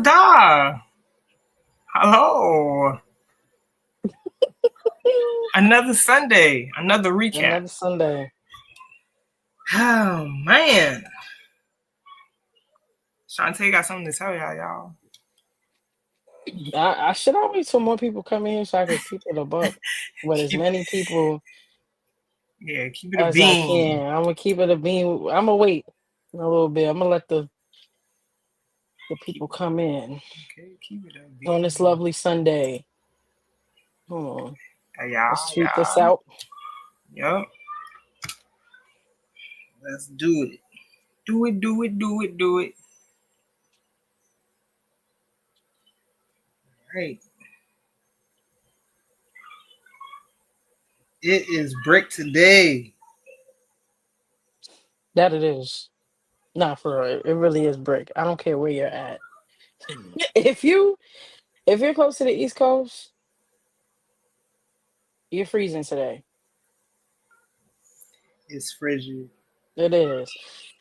da. Hello. Another Sunday, another recap. Another Sunday. Oh, man. Chantee got something to tell y'all. I should always for more people come in here so I can keep it a buck with as many people keep it a as I bean. can. I'm gonna keep it a bean. I'm gonna wait a little bit. I'm gonna let the people come in. Okay, keep it a bean. On this lovely Sunday. Let's tweet this out. Yep. Let's do it. Do it. All right. It is break today. That it is. Nah, for real. It really is break. I don't care where you're at. If you're close to the East Coast, you're freezing today. It's frigid. It is.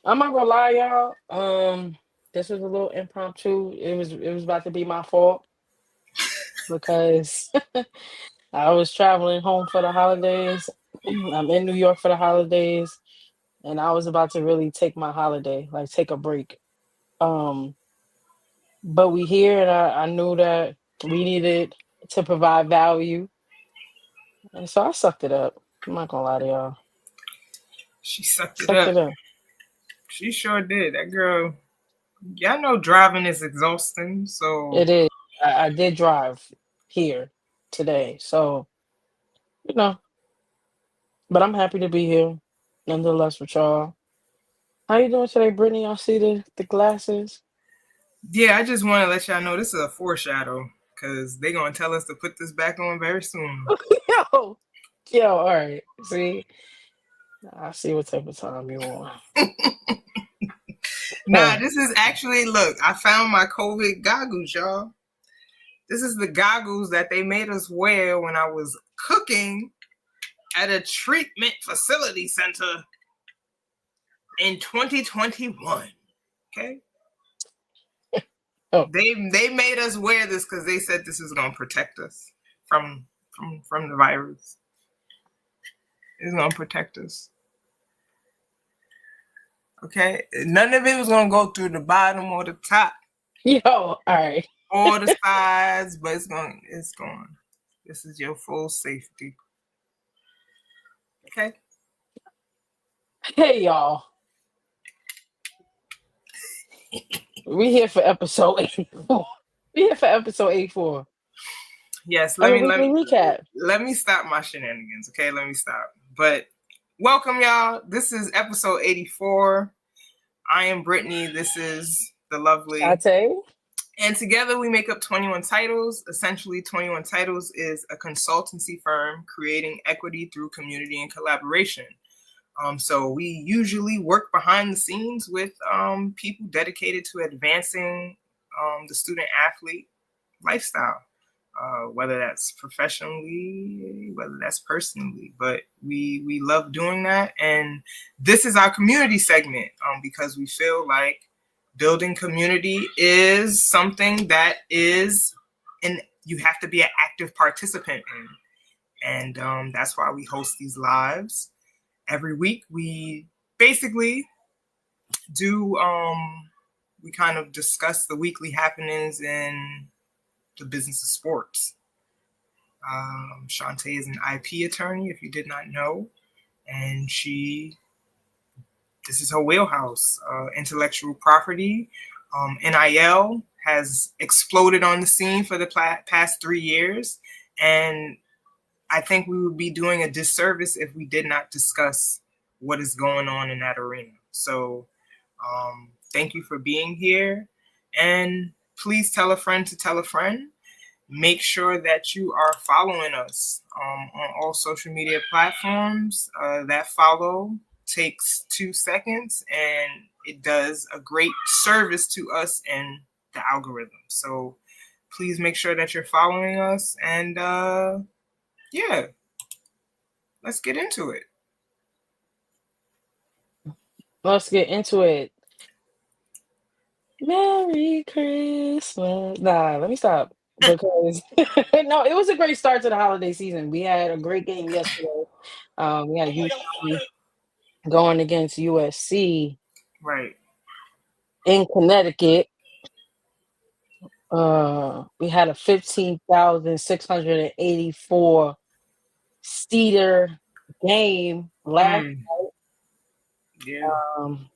I'm not gonna lie, y'all. This was a little impromptu. It was about to be my fault because I was traveling home for the holidays. I'm in New York for the holidays, and I was about to really take my holiday, like take a break. But we here, and I knew that we needed to provide value, and so I sucked it up. I'm not gonna lie to y'all. She sucked it up. She sure did. That girl, y'all know driving is exhausting, so it is. I did drive here today, so but I'm happy to be here, nonetheless, with y'all. How you doing today, Brittany? Y'all see the glasses? Yeah, I just want to let y'all know this is a foreshadow because they're gonna tell us to put this back on very soon. Yo, all right. See, I see what type of time you want. Nah, this is actually, look, I found my COVID goggles, y'all. This is the goggles that they made us wear when I was cooking at a treatment facility center in 2021. Okay? They made us wear this because they said this is gonna protect us from the virus. It's gonna protect us. Okay? None of it was gonna go through the bottom or the top. Yo, all right. Or the sides, but it's going. This is your full safety. Okay? Hey, y'all. We here for episode 84. We here for episode 84. Yes, let me recap. Let me stop my shenanigans, okay? Let me stop. But welcome, y'all. This is episode 84. I am Brittany. This is the lovely Chantee. And together we make up 21 Titles. Essentially, 21 Titles is a consultancy firm creating equity through community and collaboration. So we usually work behind the scenes with people dedicated to advancing the student athlete lifestyle, whether that's professionally, whether that's personally. But we love doing that. And this is our community segment because we feel like building community is something that you have to be an active participant in. And that's why we host these lives. Every week we basically do, we kind of discuss the weekly happenings in the business of sports. Chantee is an IP attorney, if you did not know. And this is her wheelhouse, intellectual property. NIL has exploded on the scene for the past 3 years. And I think we would be doing a disservice if we did not discuss what is going on in that arena. So thank you for being here. And please tell a friend to tell a friend. Make sure that you are following us on all social media platforms. That follow takes 2 seconds and it does a great service to us and the algorithm. So please make sure that you're following us and yeah, let's get into it. Let's get into it. Merry Christmas. Nah, let me stop because no, it was a great start to the holiday season. We had a great game yesterday. We had UC going against USC Right. in Connecticut. We had a 15,684 seater game last. Mm, yeah. Um,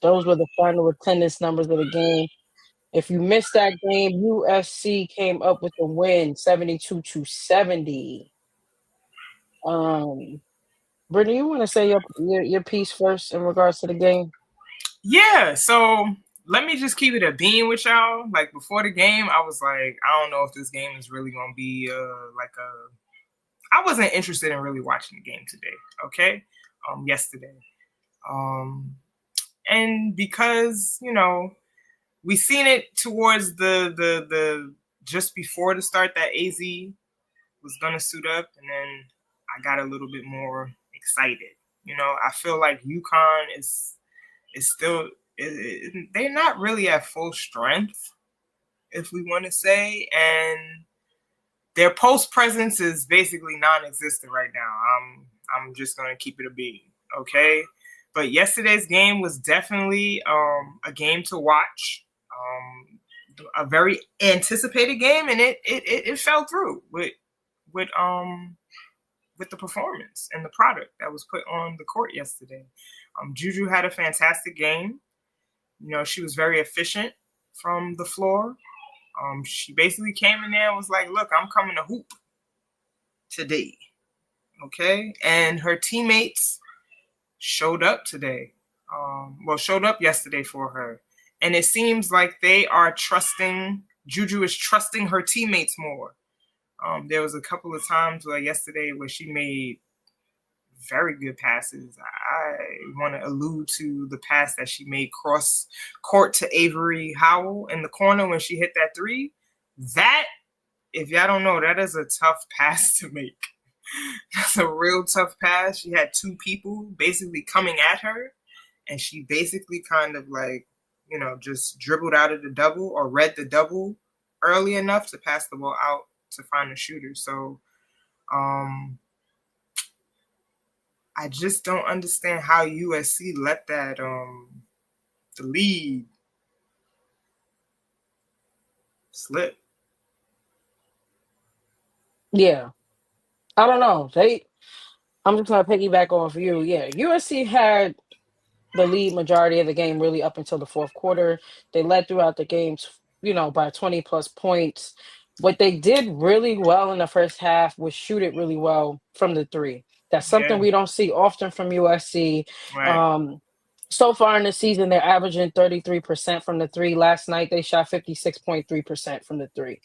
those were the final attendance numbers of the game. If you missed that game, USC came up with the win, 72 to 70. Um, Brittany, you want to say your piece first in regards to the game? Yeah. So let me just keep it a bean with y'all. Like before the game, I was like, I don't know if this game is really gonna be like a. I wasn't interested in really watching the game today. Okay. Yesterday. Um, and because we seen it towards the just before the start that AZ was gonna suit up, and then I got a little bit more excited. I feel like UConn is still they're not really at full strength, if we want to say, and their post presence is basically non-existent right now. I'm just gonna keep it a beat, okay? But yesterday's game was definitely a game to watch, a very anticipated game, and it fell through with with the performance and the product that was put on the court yesterday. Juju had a fantastic game. She was very efficient from the floor. She basically came in there and was like, "Look, I'm coming to hoop today." Okay, and her teammates showed up today. Showed up yesterday for her, and it seems like they are trusting. Juju is trusting her teammates more. There was a couple of times yesterday where she made very good passes. I want to allude to the pass that she made cross court to Avery Howell in the corner when she hit that three. That, if y'all don't know, that is a tough pass to make. That's a real tough pass. She had two people basically coming at her, and she basically kind of just dribbled out of the double or read the double early enough to pass the ball out to find the shooter. So, I just don't understand how USC let that the lead slip. Yeah, I don't know. I'm just gonna piggyback off you. Yeah, USC had the lead majority of the game really up until the fourth quarter. They led throughout the games, by 20 plus points. What they did really well in the first half was shoot it really well from the three. That's something Yeah, we don't see often from USC. right. Um, so far in the season, they're averaging 33% from the three. Last night, they shot 56.3% from the three.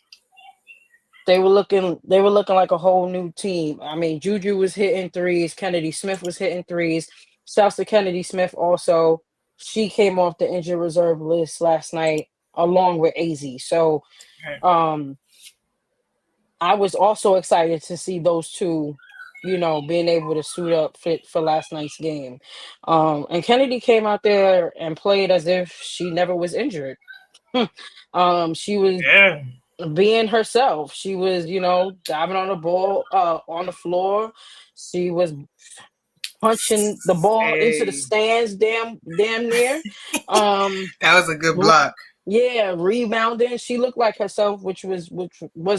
They were looking like a whole new team. I mean, Juju was hitting threes, Kennedy Smith was hitting threes. Shouts to Kennedy Smith also. She came off the injured reserve list last night along with AZ. So Right. um I was also excited to see those two, being able to suit up fit for last night's game. And Kennedy came out there and played as if she never was injured. She was Yeah. being herself. She was, diving on the ball, on the floor. She was punching the ball into the Hey, stands, damn near. Um, that was a good re- block. yeah, rebounding. She looked like herself, which was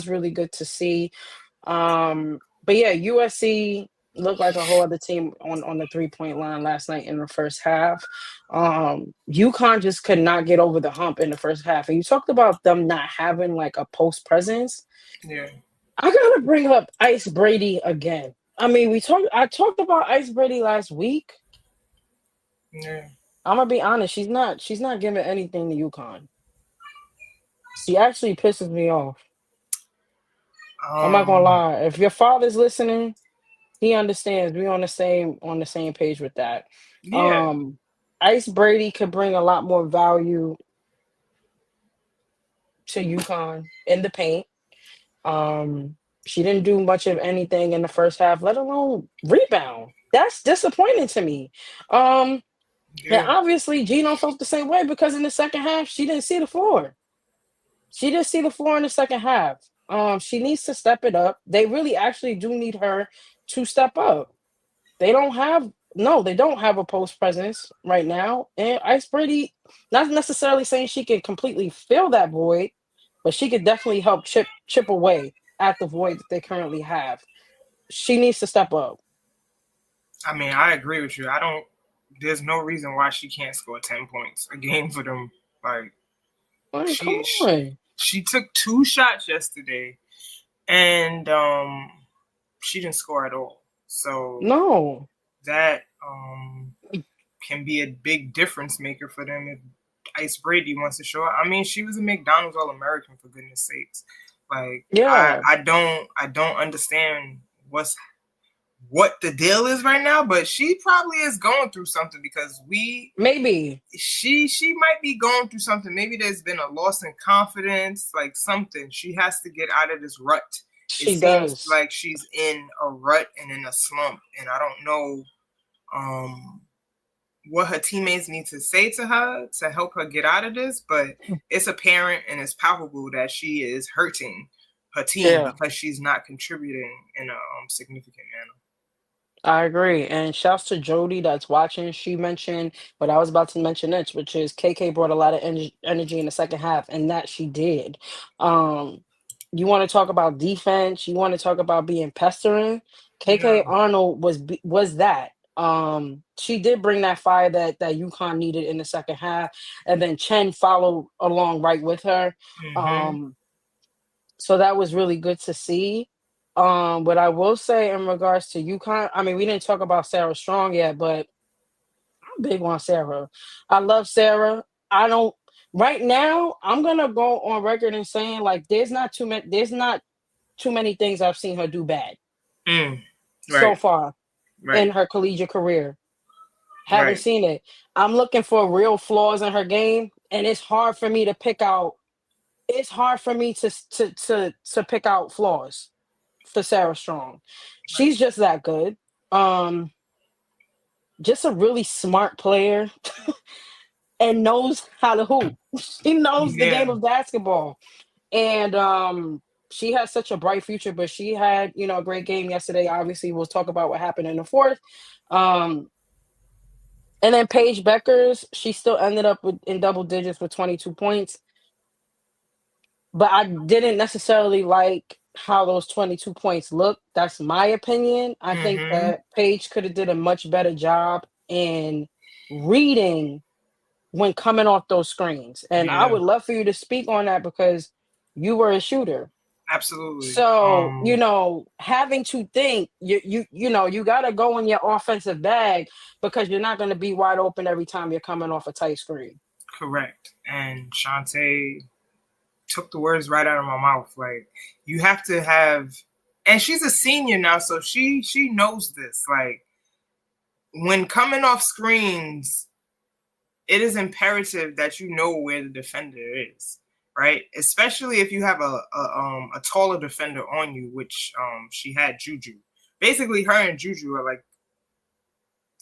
really good to see. But yeah, USC looked like a whole other team on the 3-point line last night in the first half. UConn just could not get over the hump in the first half. And you talked about them not having like a post presence. Yeah. I gotta bring up Ice Brady again. I mean, I talked about Ice Brady last week. Yeah. I'm gonna be honest, she's not giving anything to UConn. She actually pisses me off. I'm not gonna Um. lie. If your father's listening, he understands. We on the same page with that. Yeah. Um, Ice Brady could bring a lot more value to UConn in the paint. She didn't do much of anything in the first half, let alone rebound. That's disappointing to me. Um, And Yeah. obviously, Gino felt the same way because in the second half, she didn't see the floor. She didn't see the floor in the second half. She needs to step it up. They really actually do need her to step up. They don't have no, they don't have a post presence right now. And Ice Brady, not necessarily saying she can completely fill that void, but she could definitely help chip away at the void that they currently have. She needs to step up. I mean, I agree with you. I don't. There's no reason why she can't score 10 points a game for them. Like Like, come she on. she took 2 shots yesterday, and she didn't score at all. So No. that can be a big difference maker for them if Ice Brady wants to show up. I mean, she was a McDonald's All American, for goodness sakes. Like I, Yeah. I don't understand what the deal is right now, but she probably is going through something because Maybe. she might be going through something. Maybe there's been a loss in confidence, like something. She has to get out of this rut. It She seems does. like she's in a rut and in a slump, and I don't know what her teammates need to say to her to help her get out of this, but it's apparent and it's palpable that she is hurting her team Yeah. because she's not contributing in a significant manner. I agree. And shouts to Jody that's watching. She mentioned what I was about to mention next, which is KK brought a lot of energy in the second half, and that she did. Um, you want to talk about defense, you want to talk about being pestering. Yeah. KK Arnold was that. She did bring that fire that UConn needed in the second half, and then Chen followed along right with her. Mm-hmm. Um, so that was really good to see. But I will say in regards to UConn, I mean, we didn't talk about Sarah Strong yet, but I'm big on Sarah. I love Sarah. I don't right now, I'm gonna go on record and saying like there's not too many things I've seen her do bad Mm. so Right. far Right. in her collegiate career. Haven't Right. seen it. I'm looking for real flaws in her game, and it's hard for me to pick out it's hard for me to pick out flaws for Sarah Strong. Right. She's just that good. Um, just a really smart player and knows how to hoop. She knows the Yeah. game of basketball. And she has such a bright future, but she had, a great game yesterday. Obviously, we'll talk about what happened in the fourth. Um, and then Paige Beckers, she still ended up in double digits with 22 points. But I didn't necessarily like how those 22 points looked. That's my opinion. I think Mm-hmm. that Paige could have did a much better job in reading when coming off those screens. And I Yeah. would love for you to speak on that because you were a shooter. Absolutely. So, having to think you got to go in your offensive bag because you're not going to be wide open every time you're coming off a tight screen. Correct. And Chantee took the words right out of my mouth. Like you have to have, and she's a senior now, so she knows this. Like when coming off screens, it is imperative that you know where the defender is, right? Especially if you have a taller defender on you, which she had Juju. Basically, her and Juju are like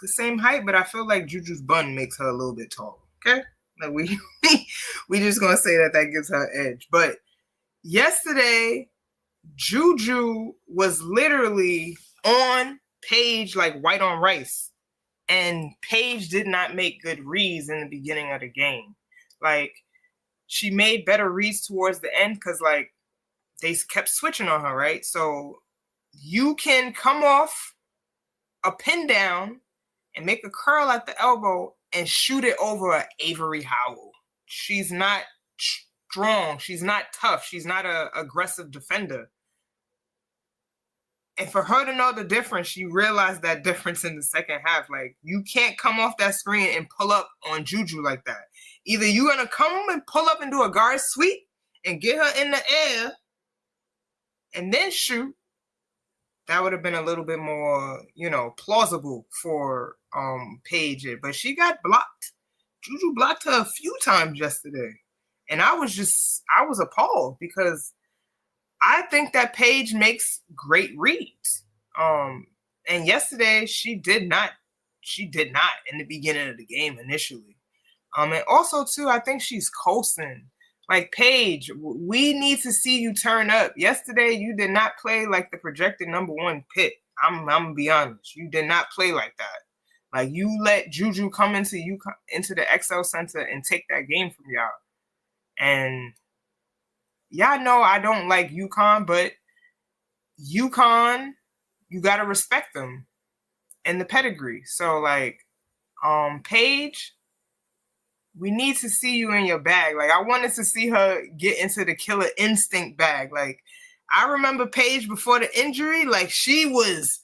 the same height, but I feel like Juju's bun makes her a little bit taller. Okay, like we just gonna say that gives her edge. But yesterday, Juju was literally on Paige like white on rice. And Paige did not make good reads in the beginning of the game. Like, she made better reads towards the end because, like, they kept switching on her, right? So you can come off a pin down and make a curl at the elbow and shoot it over a Avery Howell. She's not strong. She's not tough. She's not an aggressive defender. And for her to know the difference, she realized that difference in the second half. Like, you can't come off that screen and pull up on Juju like that. Either you're going to come and pull up and do a guard sweep and get her in the air and then shoot. That would have been a little bit more, plausible for Paige. But she got blocked. Juju blocked her a few times yesterday. And I was appalled because I think that Paige makes great reads. And yesterday she did not she did not in the beginning of the game initially. And also too, I think she's coasting. Like Paige, we need to see you turn up. Yesterday, you did not play like the projected #1 pick. I'm gonna be honest. You did not play like that. Like you let Juju come into the XL Center and take that game from y'all. And y'all know I don't like UConn, but UConn, you gotta respect them and the pedigree. So like, Paige, we need to see you in your bag. Like I wanted to see her get into the killer instinct bag. Like I remember Paige before the injury, like she was.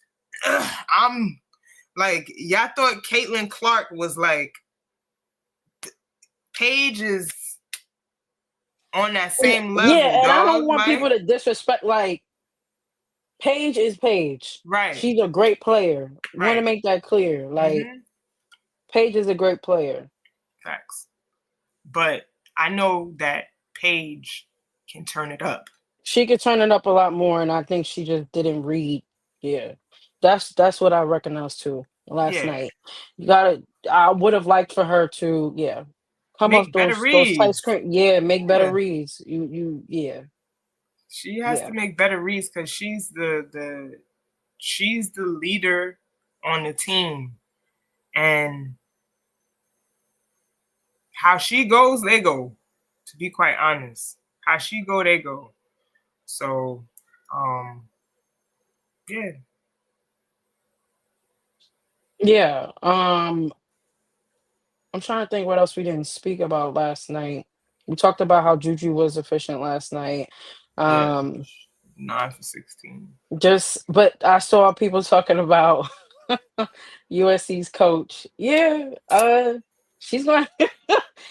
I'm like y'all thought Caitlin Clark was like. Paige is on that same level. Yeah, and dog. I don't want like, people to disrespect. Like Paige is Paige. Right. She's a great player. Right. Want to make that clear. Like Paige is a great player. Facts. But I know that Paige can turn it up. She could turn it up a lot more, and I think she just didn't read. Yeah, that's what I recognized too last night. You gotta. I would have liked for her to come make off better those reads. tight screen. Yeah, make better reads. You. She has to make better reads because she's the leader on the team, and how she goes, they go. To be quite honest, how she go, they go. So, yeah. Yeah. I'm trying to think what else we didn't speak about last night. We talked about how Juju was efficient last night. 9 for 16. But I saw people talking about USC's coach. Yeah, she's gonna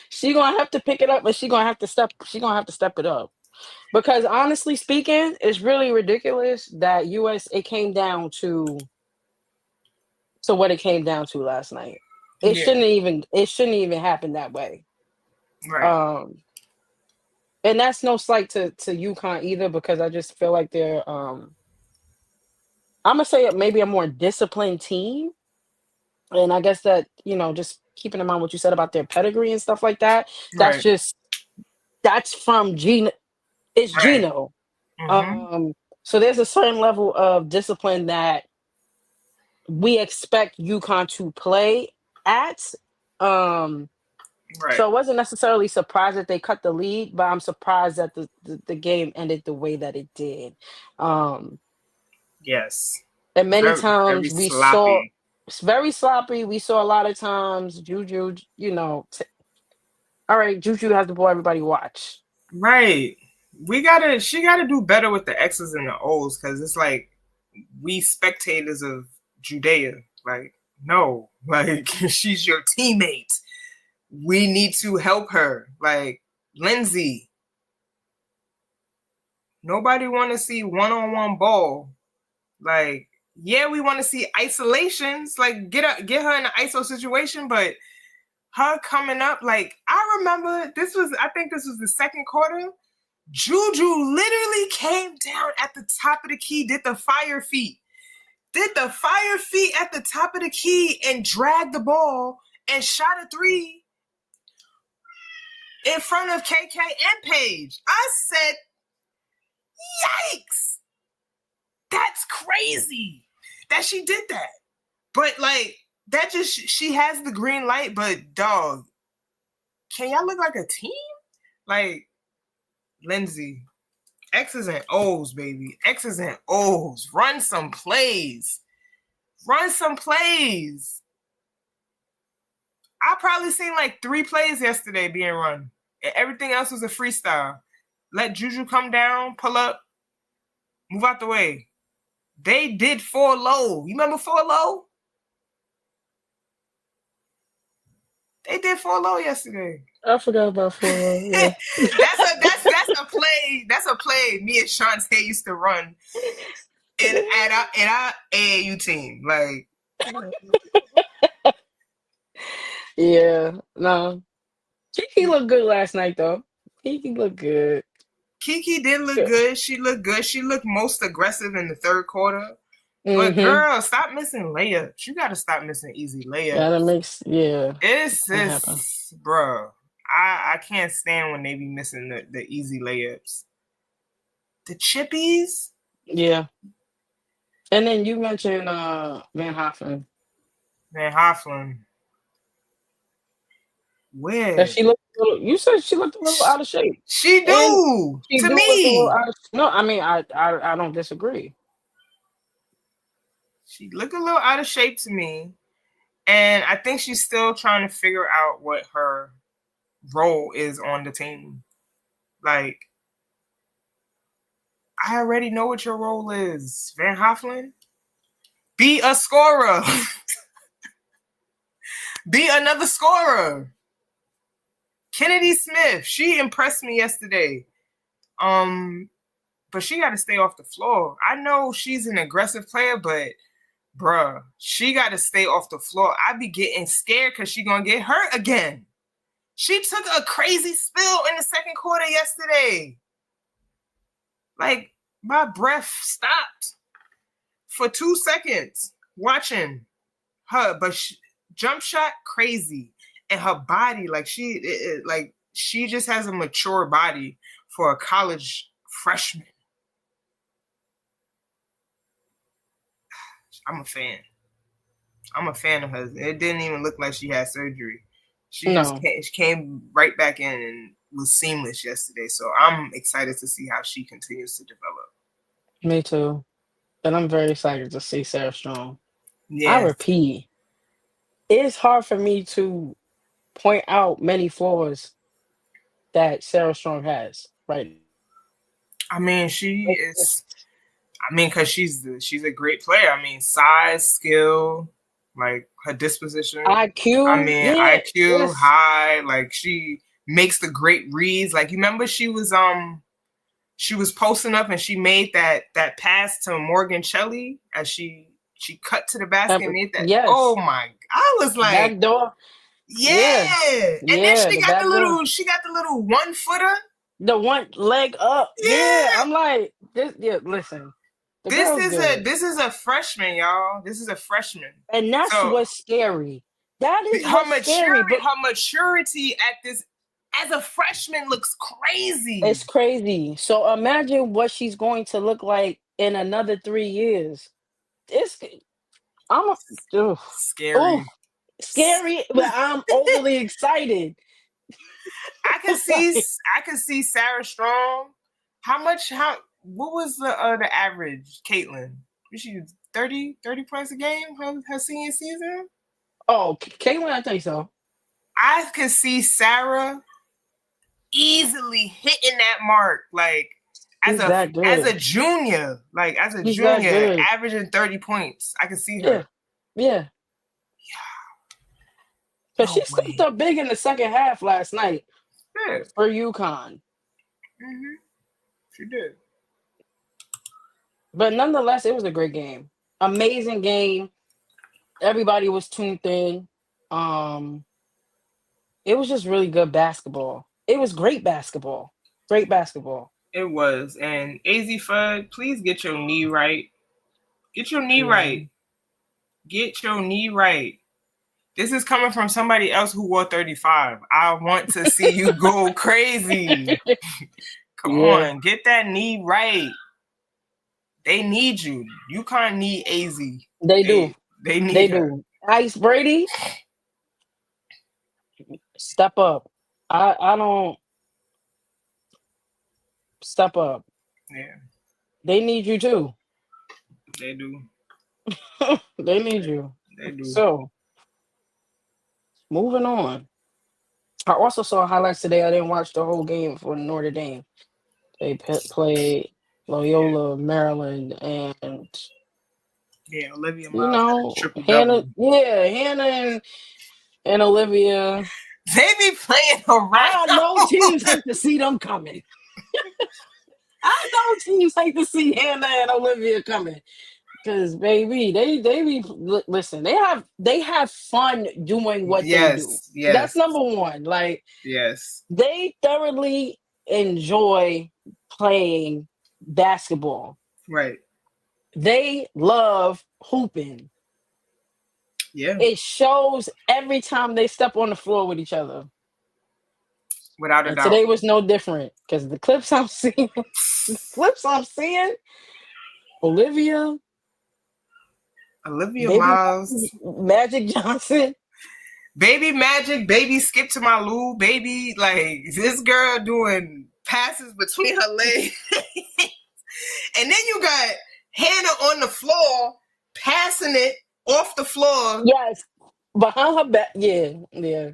she's gonna have to pick it up, but she's gonna have to step it up. Because honestly speaking, it's really ridiculous that it came down to what it came down to last night. It shouldn't even happen that way. Right. And that's no slight to UConn either, because I just feel like they're I'm gonna say maybe a more disciplined team. And I guess that, just keeping in mind what you said about their pedigree and stuff like that, that's from Gino. It's Gino. So there's a certain level of discipline that we expect UConn to play at. So I wasn't necessarily surprised that they cut the lead, but I'm surprised that the game ended the way that it did. Yes. And many times we saw it's very sloppy. We saw a lot of times Juju, all right, Juju has the ball, everybody watch. Right. She gotta do better with the X's and the O's, because it's like we spectators of Judea. Like, no, like she's your teammate. We need to help her. Like, Lindsay. Nobody want to see one-on-one ball. Like, yeah, we want to see isolations. Like, get her in an ISO situation, but her coming up, like, I remember I think this was the second quarter. Juju literally came down at the top of the key, did the fire feet at the top of the key and dragged the ball and shot a 3 in front of KK and Paige. I said, yikes. That's crazy that she did that. But like, that just, she has the green light, but dog, can y'all look like a team? Like, Lindsay, X's and O's, baby. X's and O's. Run some plays. I probably seen like 3 plays yesterday being run. And everything else was a freestyle. Let Juju come down, pull up, move out the way. They did 4 low. You remember 4 low? They did 4 low yesterday. I forgot about 4 low. Yeah. that's a play. That's a play me and Chantee used to run at our AAU team. Like, yeah, no. Kiki looked good last night, though. Kiki looked good. Kiki did look good. She looked good. She looked most aggressive in the third quarter. But Mm-hmm. girl, stop missing layups. You gotta stop missing easy layups. Gotta mix. Yeah. It's That happen. just, bro. I can't stand when they be missing the easy layups. The chippies. Yeah. And then you mentioned Van Hoffen. Man, Hoffman. That Where? she looked a little, you said she looked a little out of shape. She And do she to do look a little me. out of no, I mean I don't disagree. She look a little out of shape to me. And I think she's still trying to figure out what her role is on the team. Like, I already know what your role is, Van Hoffman. Be a scorer. Be another scorer. Kennedy Smith, she impressed me yesterday. But she got to stay off the floor. I know she's an aggressive player, but bruh, she got to stay off the floor. I be getting scared because she gonna get hurt again. She took a crazy spill in the second quarter yesterday. Like, my breath stopped for 2 seconds watching her, but jump shot crazy, and her body, like she just has a mature body for a college freshman. I'm a fan. I'm a fan of hers. It didn't even look like she had surgery. She just came right back in and was seamless yesterday. So I'm excited to see how she continues to develop. Me too. And I'm very excited to see Sarah Strong. I Yes. repeat, it's hard for me to point out many flaws that Sarah Strong has right now. I mean, she is. I mean, because she's a great player. I mean, size, skill, like her disposition. IQ. I mean, Yeah, IQ yes. high. Like, she makes the great reads. Like, you remember she was posting up and she made that pass to Morgan Shelley as she cut to the basket and made that. Yes. Oh my! I was like, back door. yeah. And then Yeah, she the got back the door. little 1 footer. The one leg up. Yeah, I'm like, this. Yeah, listen, the girl's good. This is a freshman, y'all. This is a freshman. And that's So what's scary. That is her what's scary. But her maturity at this as a freshman looks crazy. it's crazy. So imagine what she's going to look like in another 3 years. It's I'm scary. Scary, but I'm overly excited. I can see Sarah Strong. What was the average, Caitlin? Was she 30 points a game her senior season? Oh, Caitlin, I think so. I can see Sarah easily hitting that mark, like as a junior, averaging 30 points. I can see her. Yeah. Because she stepped up big in the second half last night for UConn. Mm-hmm. She did. But nonetheless, it was a great game. Amazing game. Everybody was tuned in. It was just really good basketball. It was great basketball. Great basketball. It was. And AZ Fudd, please get your knee right. Get your knee right. Get your knee right. This is coming from somebody else who wore 35. I want to see you go crazy. Come on, get that knee right. They need you. UConn need AZ. They do. They need her. Do. Ice Brady, step up. I don't step up. Yeah. They need you too. They do. They need you. They do. So, moving on. I also saw highlights today. I didn't watch the whole game for Notre Dame. They played Loyola, Maryland, and Olivia. Hannah. Yeah, Hannah and Olivia. They be playing around. I know teams hate to see them coming. I know teams hate to see Hannah and Olivia coming. Because baby, they be listen. They have fun doing what they do. Yes, that's number one. Like, yes, they thoroughly enjoy playing basketball. Right. They love hooping. Yeah, It shows every time they step on the floor with each other. without a And doubt. today was no different because the clips I'm seeing, Olivia, Olivia baby Miles, Magic Johnson. baby Magic, baby Skip to my Lou, baby, like this girl doing passes between her legs. And then you got Hannah on the floor passing it off the floor. Yes, behind her back. Yeah, yeah.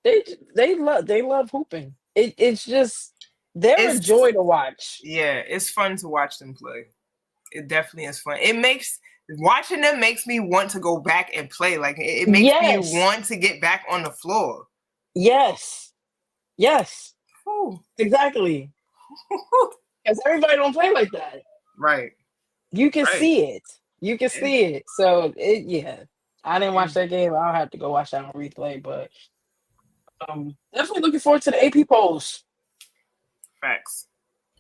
They love hooping. It's just they're a It's joy to watch. yeah, it's fun to watch them play. It definitely is fun. It makes watching them makes me want to go back and play. Like it makes me Yes, want to get back on the floor. yes, yes. Whew. Exactly. Because everybody don't play like that. Right, You can right. see it. You can It, see it. So yeah. I didn't watch it, that game. I'll have to go watch that on replay. But definitely looking forward to the AP polls. facts.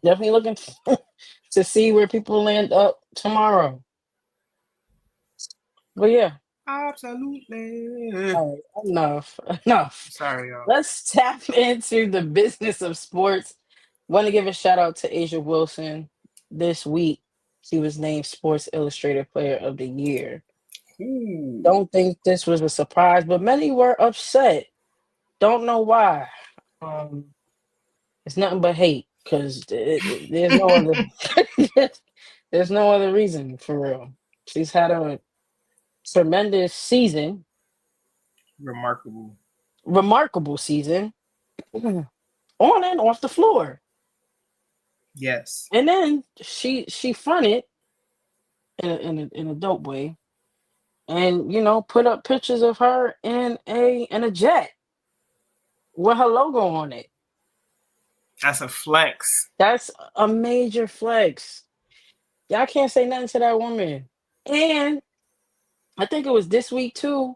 Definitely looking to see where people land up tomorrow. But yeah, Absolutely. all right, enough. Sorry, y'all. Let's tap into the business of sports. Want to give a shout out to Asia Wilson. This week, she was named Sports Illustrated Player of the Year. Ooh. Don't think this was a surprise, but many were upset. Don't know why. Um, it's nothing but hate because there's no other. There's no other reason for real. She's had a tremendous season, Remarkable. remarkable season, on and off the floor. Yes. And then she fronted in a dope way, and put up pictures of her in a jet with her logo on it. That's a flex. That's a major flex. Y'all can't say nothing to that woman. And I think it was this week too.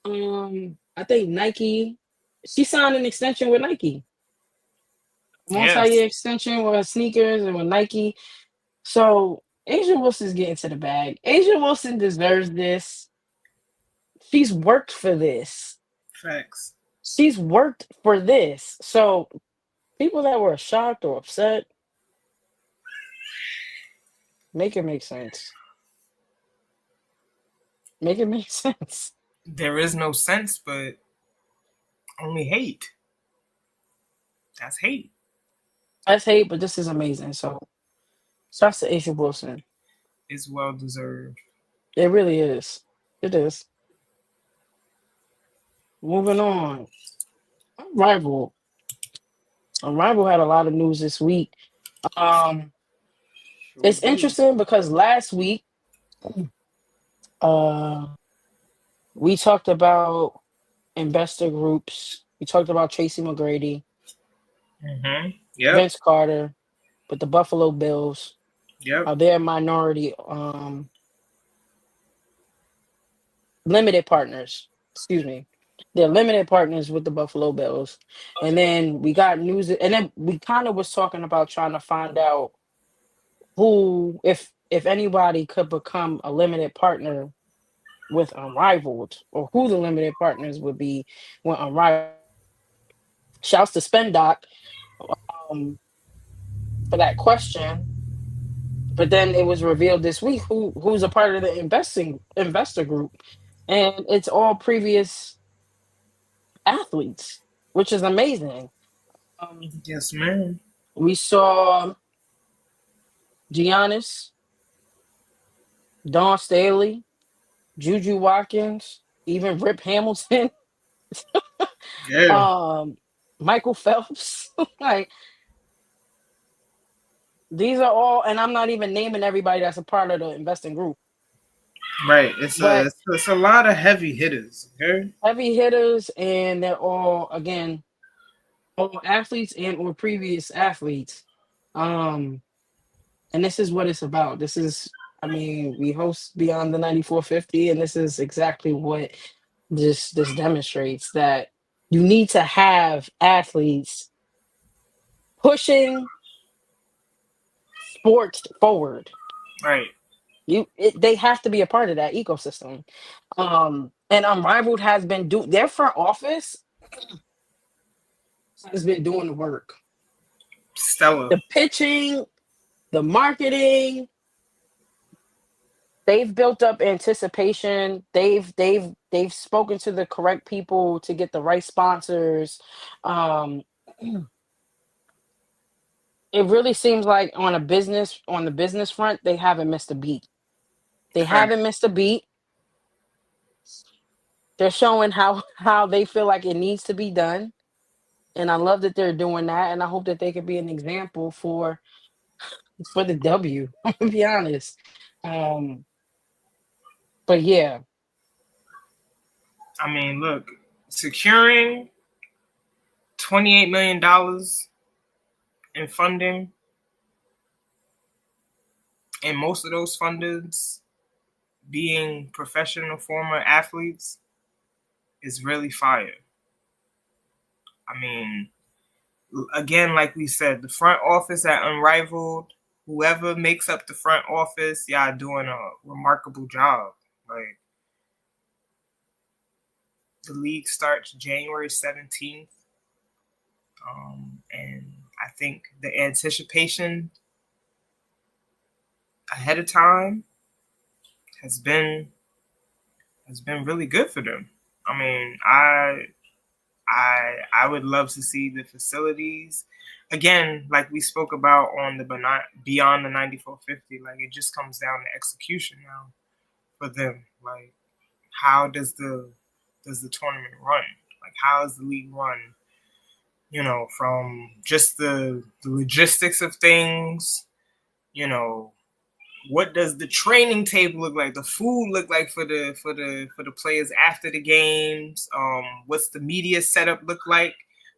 I think Nike. She signed an extension with Nike, Yes. multi-year extension with her sneakers and with Nike. So Asia Wilson's getting to the bag. Asia Wilson deserves this. She's worked for this. Facts. She's worked for this. So people that were shocked or upset, make it make sense. Make it make sense. There is no sense, but only hate. That's hate. That's hate, but this is amazing. So shouts to Asia Wilson. It's well deserved. It really is. It is. Moving on. Rival. Rival had a lot of news this week. Um, Sure it's do. interesting because last week, uh, we talked about investor groups. We talked about Tracy McGrady, Mm-hmm. Yep. Vince Carter, with the Buffalo Bills. Yep. They're minority limited partners. Excuse me. They're limited partners with the Buffalo Bills. And then we got news, and then we kind of was talking about trying to find out who, if anybody could become a limited partner with Unrivaled, or who the limited partners would be with Unrivaled. Shouts to Spendoc um, for that question. But then it was revealed this week who's a part of the investor group, and it's all previous athletes, which is amazing. Yes, ma'am. We saw Giannis, Don Staley, Juju Watkins, even Rip Hamilton, Yeah. Michael Phelps. Like, these are all, and I'm not even naming everybody that's a part of the investing group, Right. It's a but it's a lot of heavy hitters. Okay. heavy hitters, and they're all, again, all athletes and or previous athletes. Um, and this is what it's about. This is, I mean, we host Beyond the 9450, and this is exactly what this demonstrates, that you need to have athletes pushing sports forward. Right. They have to be a part of that ecosystem. And Unrivaled has been their front office has been doing the work. Stella. The pitching, the marketing, they've built up anticipation. They've spoken to the correct people to get the right sponsors. Um, it really seems like on the business front, they haven't missed a beat. They Fact. haven't missed a beat. They're showing how they feel like it needs to be done, and I love that they're doing that. And I hope that they could be an example for the W. I'm gonna be honest. Um, but yeah, I mean, look, securing $28 million in funding, and most of those funders being professional former athletes is really fire. I mean, again, like we said, the front office at Unrivaled, whoever makes up the front office, y'all doing a remarkable job. Like, the league starts January 17th. And I think the anticipation ahead of time has been really good for them. I mean, I would love to see the facilities again, like we spoke about on the Beyond the 9450. Like, it just comes down to execution now for them. Like, how does the tournament run? Like, how is the league run? You know, from just the logistics of things. You know, what does the training table look like? The food look like for the players after the games? What's the media setup look like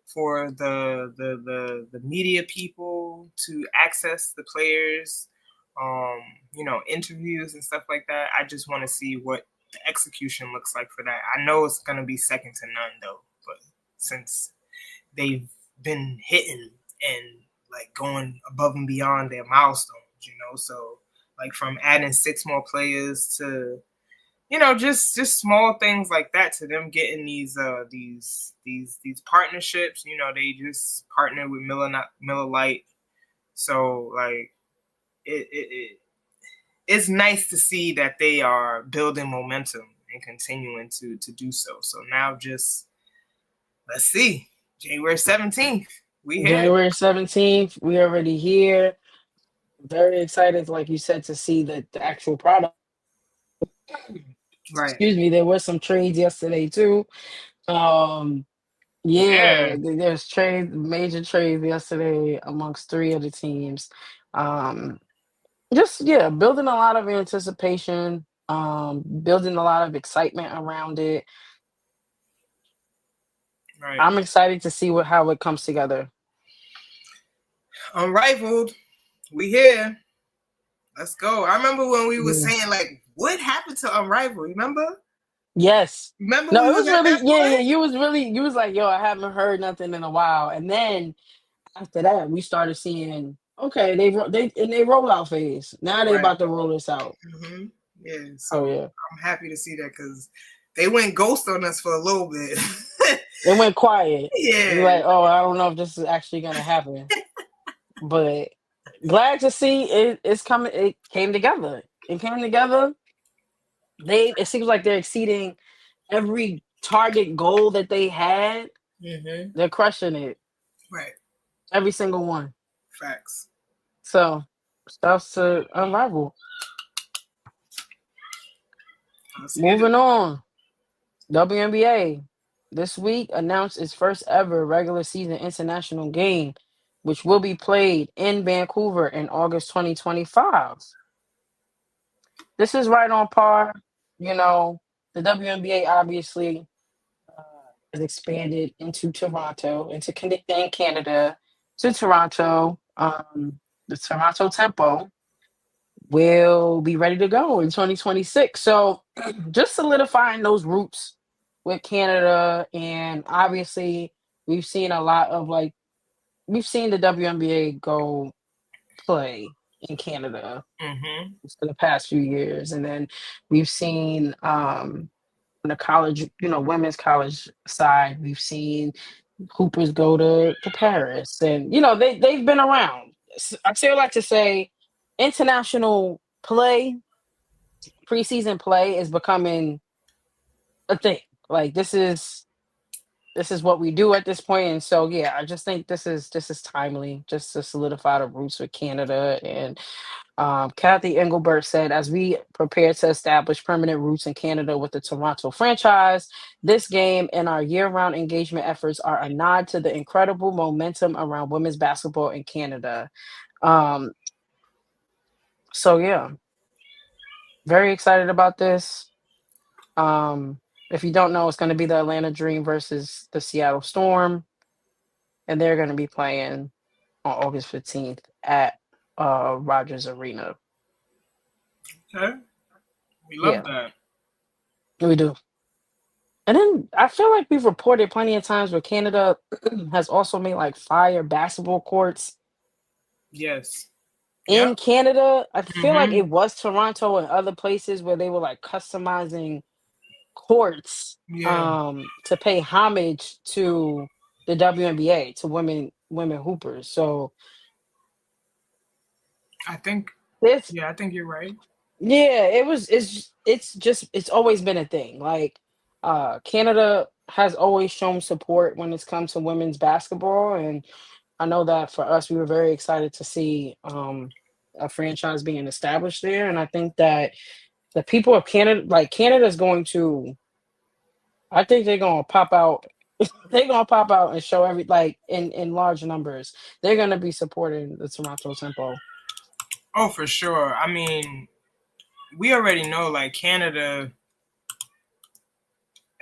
for the media people to access the players? You know, interviews and stuff like that. I just want to see what the execution looks like for that. I know it's gonna be second to none though, but since they've been hitting and like going above and beyond their milestones, you know, so like from adding 6 more players to, you know, just small things like that, to them getting these partnerships. You know, they just partner with Miller Lite, so like it's nice to see that they are building momentum and continuing to do so. So now just let's see, January 17th, we here. January 17th, we already here. Very excited, like you said, to see the actual product. Right. Excuse me. There was some trades yesterday too. Um, Yeah. yeah, there's major trades yesterday amongst 3 of the teams. Um, just yeah, building a lot of anticipation, building a lot of excitement around it. Right. I'm excited to see how it comes together. Unrivaled, we here. Let's go. I remember when we were Yeah. saying like, what happened to Unrivaled? Remember? Yes. Remember No, we it was was at really that yeah. point? You was like, yo, I haven't heard nothing in a while, and then after that, we started seeing okay, they in their rollout phase. Now they Right. about to roll this out. Mm-hmm. Yeah. So Oh yeah, I'm happy to see that because they went ghost on us for a little bit. it went quiet. It's Yeah. like, oh, I don't know if this is actually gonna happen, but glad to see it's coming. It came together. It came together. It seems like they're exceeding every target goal that they had. Mm-hmm. They're crushing it. Right. Every single one. Facts. So, stuff's to Unrivaled. Let's get it. Moving on. WNBA this week announced its first ever regular season international game, which will be played in Vancouver in August 2025. This is right on par. You know, the WNBA obviously has expanded into Toronto, and Canada, to Toronto. The Toronto Tempo will be ready to go in 2026. So just solidifying those roots with Canada, and obviously we've seen a lot of we've seen the WNBA go play in Canada Mm-hmm. for the past few years. And then we've seen on the college, women's college side, we've seen hoopers go to Paris, and they've been around. I still like to say international play, preseason play is becoming a thing. Like this is what we do at this point. And so yeah, I just think this is timely just to solidify the roots with Canada. And Kathy Engelbert said, as we prepare to establish permanent roots in Canada with the Toronto franchise, this game and our year-round engagement efforts are a nod to the incredible momentum around women's basketball in Canada. um so yeah, very excited about this. If you don't know, it's going to be the Atlanta Dream versus the Seattle Storm, and they're going to be playing on August 15th at Rogers Arena. Okay. We love Yeah, that. we do. And then I feel like we've reported plenty of times where Canada has also made like fire basketball courts Yes. in Yep. Canada. I feel like Mm-hmm. it was Toronto and other places where they were like customizing courts Yeah. to pay homage to the WNBA, to women hoopers. So I think. this Yeah, I think you're right. yeah, it's always been a thing. Like Canada has always shown support when it's come to women's basketball, and I know that for us we were very excited to see a franchise being established there. And I think that the people of Canada, like Canada's going to, I think they're gonna pop out. They're gonna pop out and show like in large numbers. They're gonna be supporting the Toronto Tempo. Oh, for sure. I mean, we already know like Canada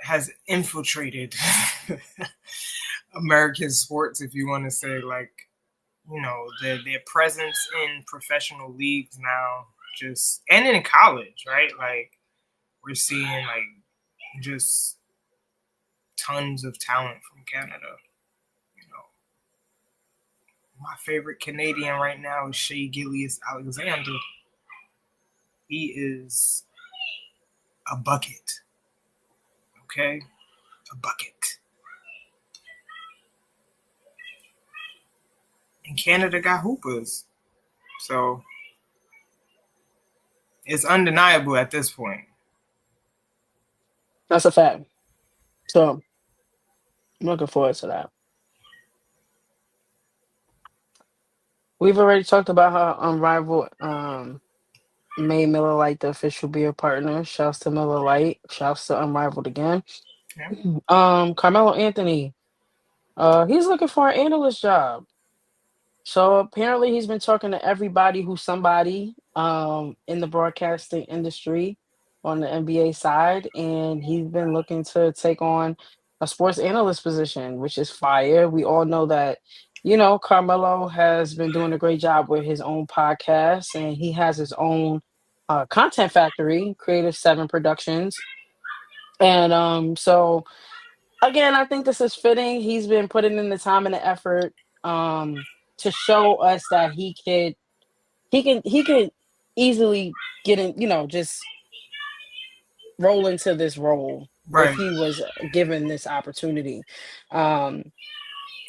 has infiltrated American sports, if you want to say, like, their presence in professional leagues now, just and in college, right? Like we're seeing like just tons of talent from Canada. You know, my favorite Canadian right now is Shea Gillius Alexander. He is a bucket. Okay, a bucket. And Canada got hoopers, so it's undeniable at this point. That's a fact. So I'm looking forward to that. We've already talked about how Unrivaled made Miller Lite the official beer partner. Shouts to Miller Lite. Shouts to Unrivaled again. Yeah. Carmelo Anthony. He's looking for an analyst job. So apparently he's been talking to everybody who's somebody in the broadcasting industry on the NBA side, and he's been looking to take on a sports analyst position, which is fire. We all know that, Carmelo has been doing a great job with his own podcast, and he has his own content factory, Creative 7 Productions. And so again, I think this is fitting. He's been putting in the time and the effort to show us that he can easily get in, just roll into this role if Right. he was given this opportunity. Um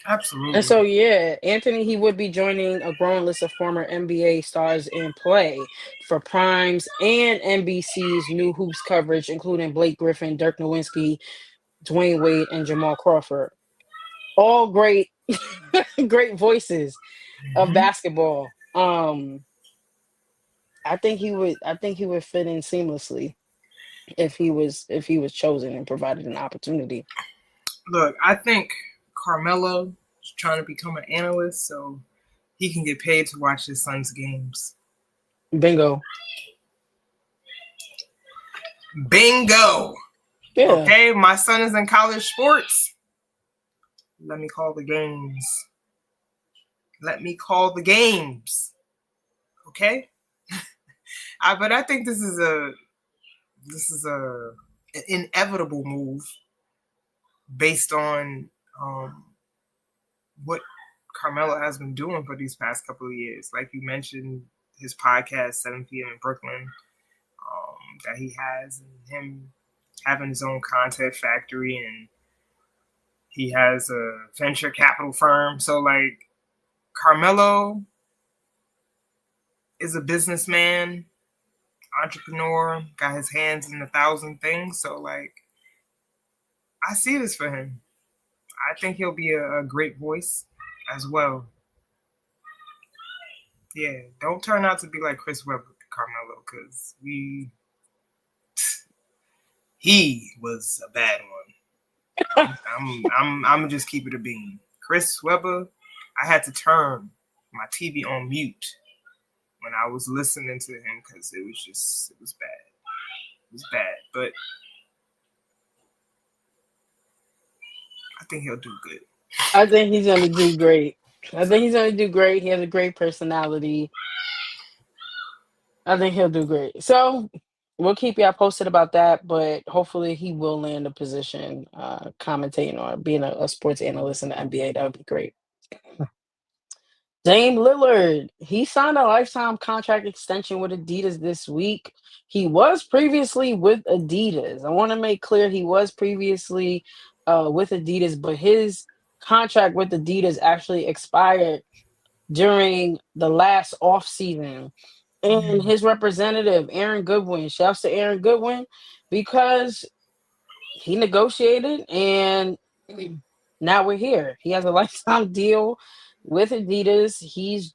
and Absolutely. so yeah, Anthony, he would be joining a growing list of former NBA stars in play for Prime's and NBC's new hoops coverage, including Blake Griffin, Dirk Nowitzki, Dwayne Wade, and Jamal Crawford. All great great voices of Mm-hmm. basketball. I think he would fit in seamlessly if he was chosen and provided an opportunity. Look, I think Carmelo is trying to become an analyst so he can get paid to watch his son's games. Bingo. Bingo. Yeah. Okay, my son is in college sports. Let me call the games. Let me call the games. Okay? But I think this is a an inevitable move based on what Carmelo has been doing for these past couple of years. Like you mentioned, his podcast 7 p.m. in Brooklyn that he has, and him having his own content factory, and he has a venture capital firm. So like Carmelo is a businessman, entrepreneur, got his hands in 1,000 things. So like I see this for him. I think he'll be a great voice as well. Yeah, don't turn out to be like Chris Webber, Carmelo, because he was a bad one. I'm gonna just keep it a bean. Chris Webber, I had to turn my TV on mute when I was listening to him because it was bad. It was bad, but I think he'll do good. I think he's going to do great. I think he's going to do great. He has a great personality. I think he'll do great. So we'll keep y'all posted about that, but hopefully he will land a position commentating or being a sports analyst in the NBA. That would be great. Dame Lillard, he signed a lifetime contract extension with Adidas this week. He was previously with Adidas. I want to make clear he was previously with Adidas, but his contract with Adidas actually expired during the last off season. And his representative, Aaron Goodwin, shouts to Aaron Goodwin because he negotiated and now we're here. He has a lifetime deal with Adidas. He's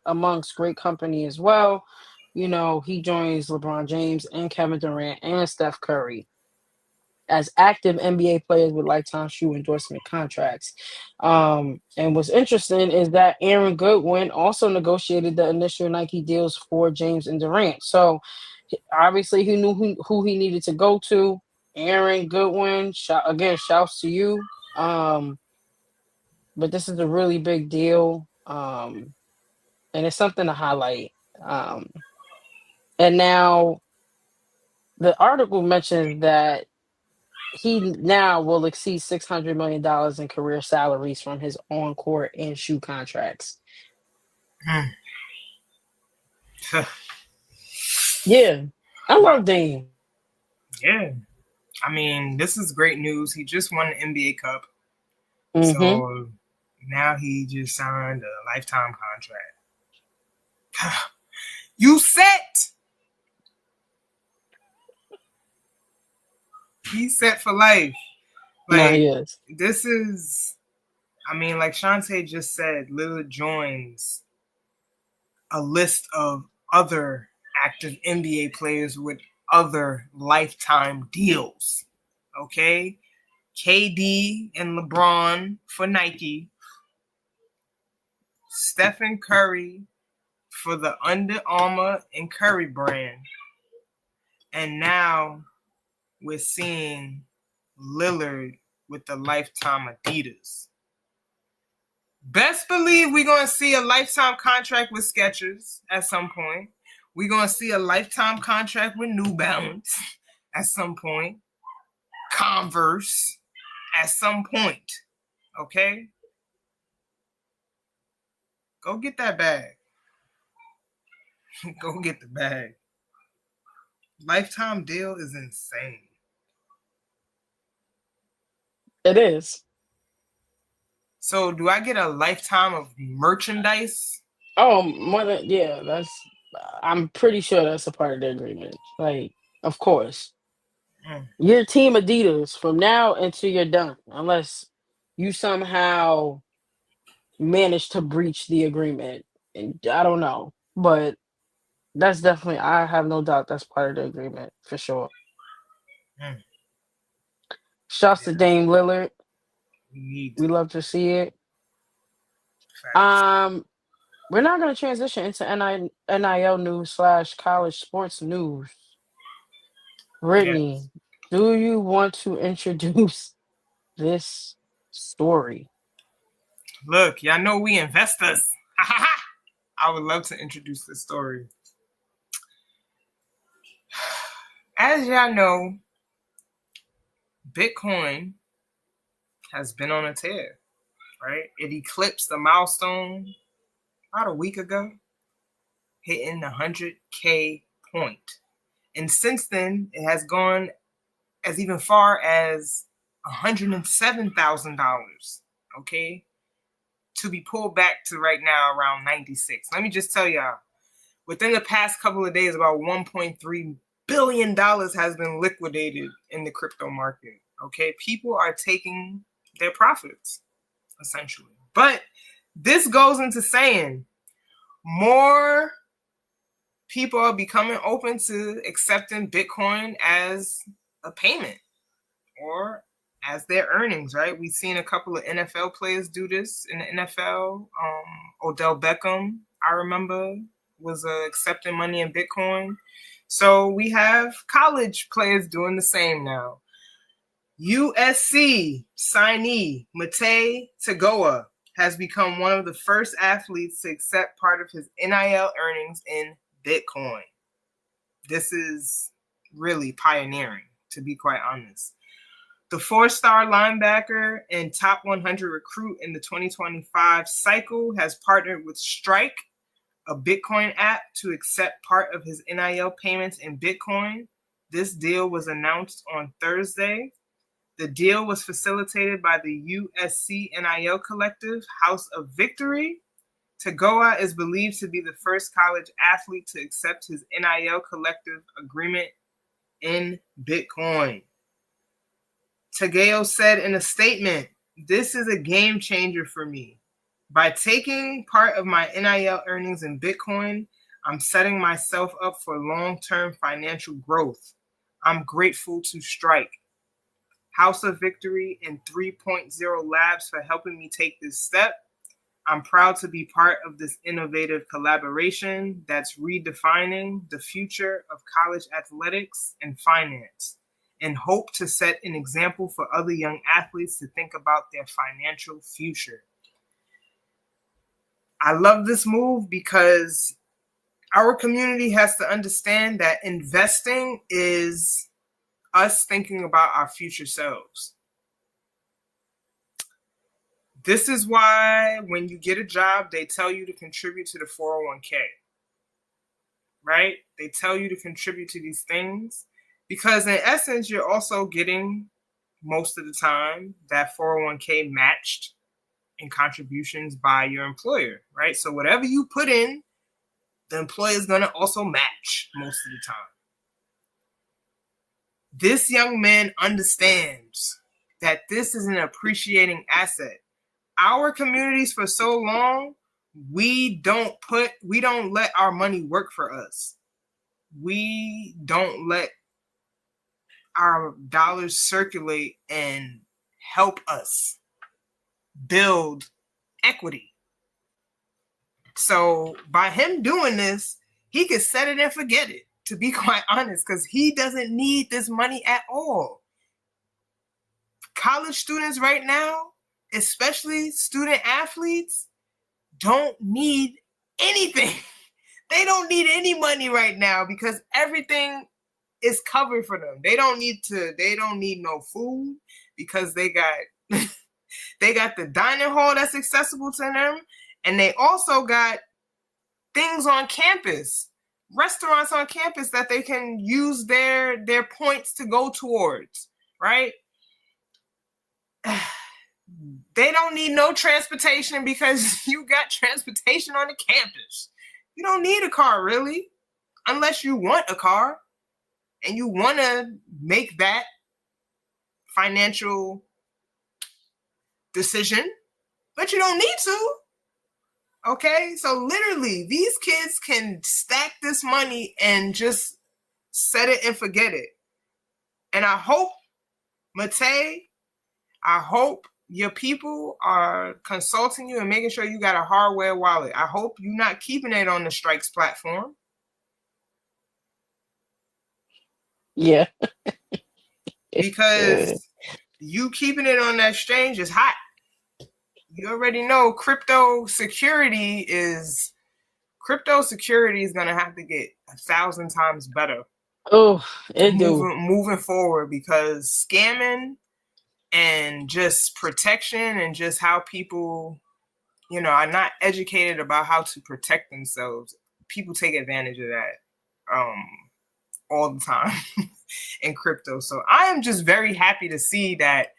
amongst great company as well. You know, he joins LeBron James and Kevin Durant and Steph Curry as active NBA players with lifetime shoe endorsement contracts. And what's interesting is that Aaron Goodwin also negotiated the initial Nike deals for James and Durant. So obviously he knew who he needed to go to. Aaron Goodwin, shouts to you. But this is a really big deal. And it's something to highlight. And now the article mentions that he now will exceed $600 million in career salaries from his on-court and shoe contracts. Yeah, I love Dame. Yeah, I mean, this is great news. He just won the NBA Cup. Mm-hmm. So now he just signed a lifetime contract. You set. He's set for life. No, he is. This is, I mean, like Chantee just said, Lillard joins a list of other active NBA players with other lifetime deals. Okay? KD and LeBron for Nike. Stephen Curry for the Under Armour and Curry brand. And now we're seeing Lillard with the lifetime Adidas. Best believe we're going to see a lifetime contract with Skechers at some point. We're going to see a lifetime contract with New Balance at some point. Converse at some point. Okay? Go get that bag. Go get the bag. Lifetime deal is insane. It is. So do I get a lifetime of merchandise? Oh, I'm pretty sure that's a part of the agreement. Like, of course. You're Team Adidas from now until you're done, unless you somehow manage to breach the agreement. And I don't know, but that's definitely, I have no doubt that's part of the agreement for sure. Shouts to Dame Lillard. We love to see it. We're not going to transition into NIL news / college sports news. Brittany, do you want to introduce this story? Look, y'all know we investors. I would love to introduce this story. As y'all know, Bitcoin has been on a tear, right? It eclipsed the milestone about a week ago. hitting the 100K point. And since then, it has gone as even far as $107,000, okay, to be pulled back to right now around 96. Let me just tell y'all, within the past couple of days, about $1.3 billion has been liquidated in the crypto market, okay? People are taking their profits, essentially. But this goes into saying more people are becoming open to accepting Bitcoin as a payment or as their earnings, right? We've seen a couple of NFL players do this in the NFL. Odell Beckham, I remember, was accepting money in Bitcoin. So we have college players doing the same now. USC signee Mate Tagoa has become one of the first athletes to accept part of his NIL earnings in Bitcoin. This is really pioneering, to be quite honest. The four-star linebacker and top 100 recruit in the 2025 cycle has partnered with Strike, a Bitcoin app, to accept part of his NIL payments in Bitcoin. This deal was announced on Thursday. The deal was facilitated by the USC NIL collective, House of Victory. Tagoa is believed to be the first college athlete to accept his NIL collective agreement in Bitcoin. Tagoa said in a statement, "This is a game changer for me. By taking part of my NIL earnings in Bitcoin, I'm setting myself up for long-term financial growth. I'm grateful to Strike, House of Victory, and 3.0 Labs for helping me take this step. I'm proud to be part of this innovative collaboration that's redefining the future of college athletics and finance, and hope to set an example for other young athletes to think about their financial future." I love this move because our community has to understand that investing is us thinking about our future selves. This is why when you get a job, they tell you to contribute to the 401k, right? They tell you to contribute to these things because in essence, you're also getting most of the time that 401k matched in contributions by your employer, right? So whatever you put in, the employer is going to also match most of the time. This young man understands that this is an appreciating asset. Our communities for so long, we don't let our money work for us. We don't let our dollars circulate and help us build equity. So by him doing this, he could set it and forget it, to be quite honest, because he doesn't need this money at all. College students right now, especially student athletes, don't need anything. They don't need any money right now because everything is covered for them. They don't need no food because they got the dining hall that's accessible to them. And they also got things on campus, restaurants on campus that they can use their points to go towards, right? They don't need no transportation because you got transportation on the campus. You don't need a car, really, unless you want a car and you want to make that financial decision, but you don't need to. Okay, so literally, these kids can stack this money and just set it and forget it. And I hope, Mate, I hope your people are consulting you and making sure you got a hardware wallet. I hope you're not keeping it on the Strikes platform. Yeah. Because you keeping it on that exchange is hot. You already know crypto security is going to have to get 1,000 times better. Oh, moving forward, because scamming and just protection and just how people, are not educated about how to protect themselves people take advantage of that all the time in crypto. So I am just very happy to see that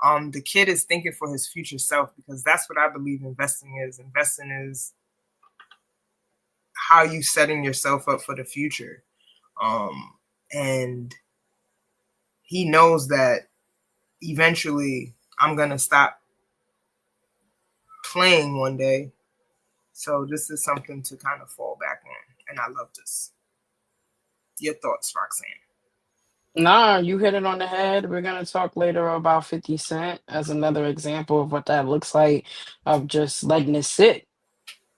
the kid is thinking for his future self, because that's what I believe investing is. Investing is how you setting yourself up for the future. And he knows that eventually I'm going to stop playing one day. So this is something to kind of fall back on. And I love this. Your thoughts, Roxanne? Nah, you hit it on the head. We're gonna talk later about 50 Cent as another example of what that looks like, of just letting it sit,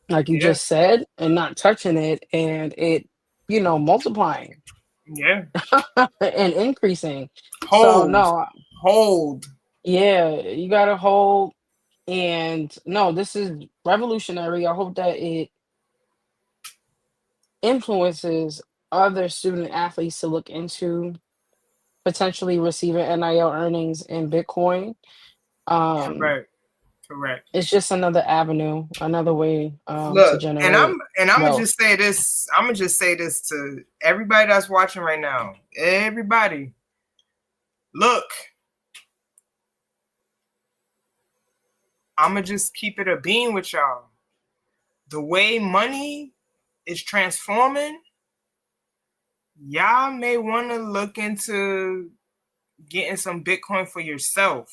like you Yeah. just said, and not touching it, and it, multiplying Yeah. and increasing. So no, Hold. yeah, you gotta hold. And no, this is revolutionary. I hope that it influences other student athletes to look into potentially receiving NIL earnings in Bitcoin. Correct. It's just another avenue, another way to Look, and generate I'm gonna wealth. just say this. I'm gonna just say this to everybody that's watching right now. Everybody, look. I'm gonna just keep it a bean with y'all. The way money is transforming, y'all may want to look into getting some Bitcoin for yourself.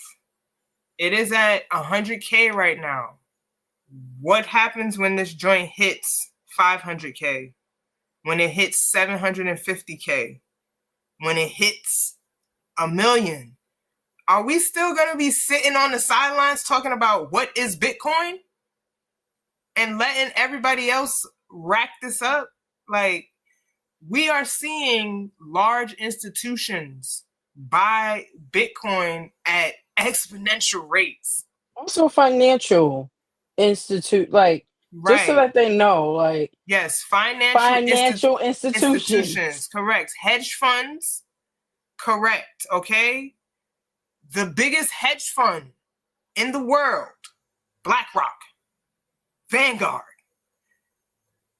It is at 100K right now. What happens when this joint hits 500K? When it hits 750K? When it hits 1 million? Are we still going to be sitting on the sidelines talking about what is Bitcoin and letting everybody else rack this up? Like, we are seeing large institutions buy Bitcoin at exponential rates. Also, financial institute, like just so Right. that they know, like Yes, financial institutions. Correct. Hedge funds. Correct. Okay. The biggest hedge fund in the world, BlackRock, Vanguard,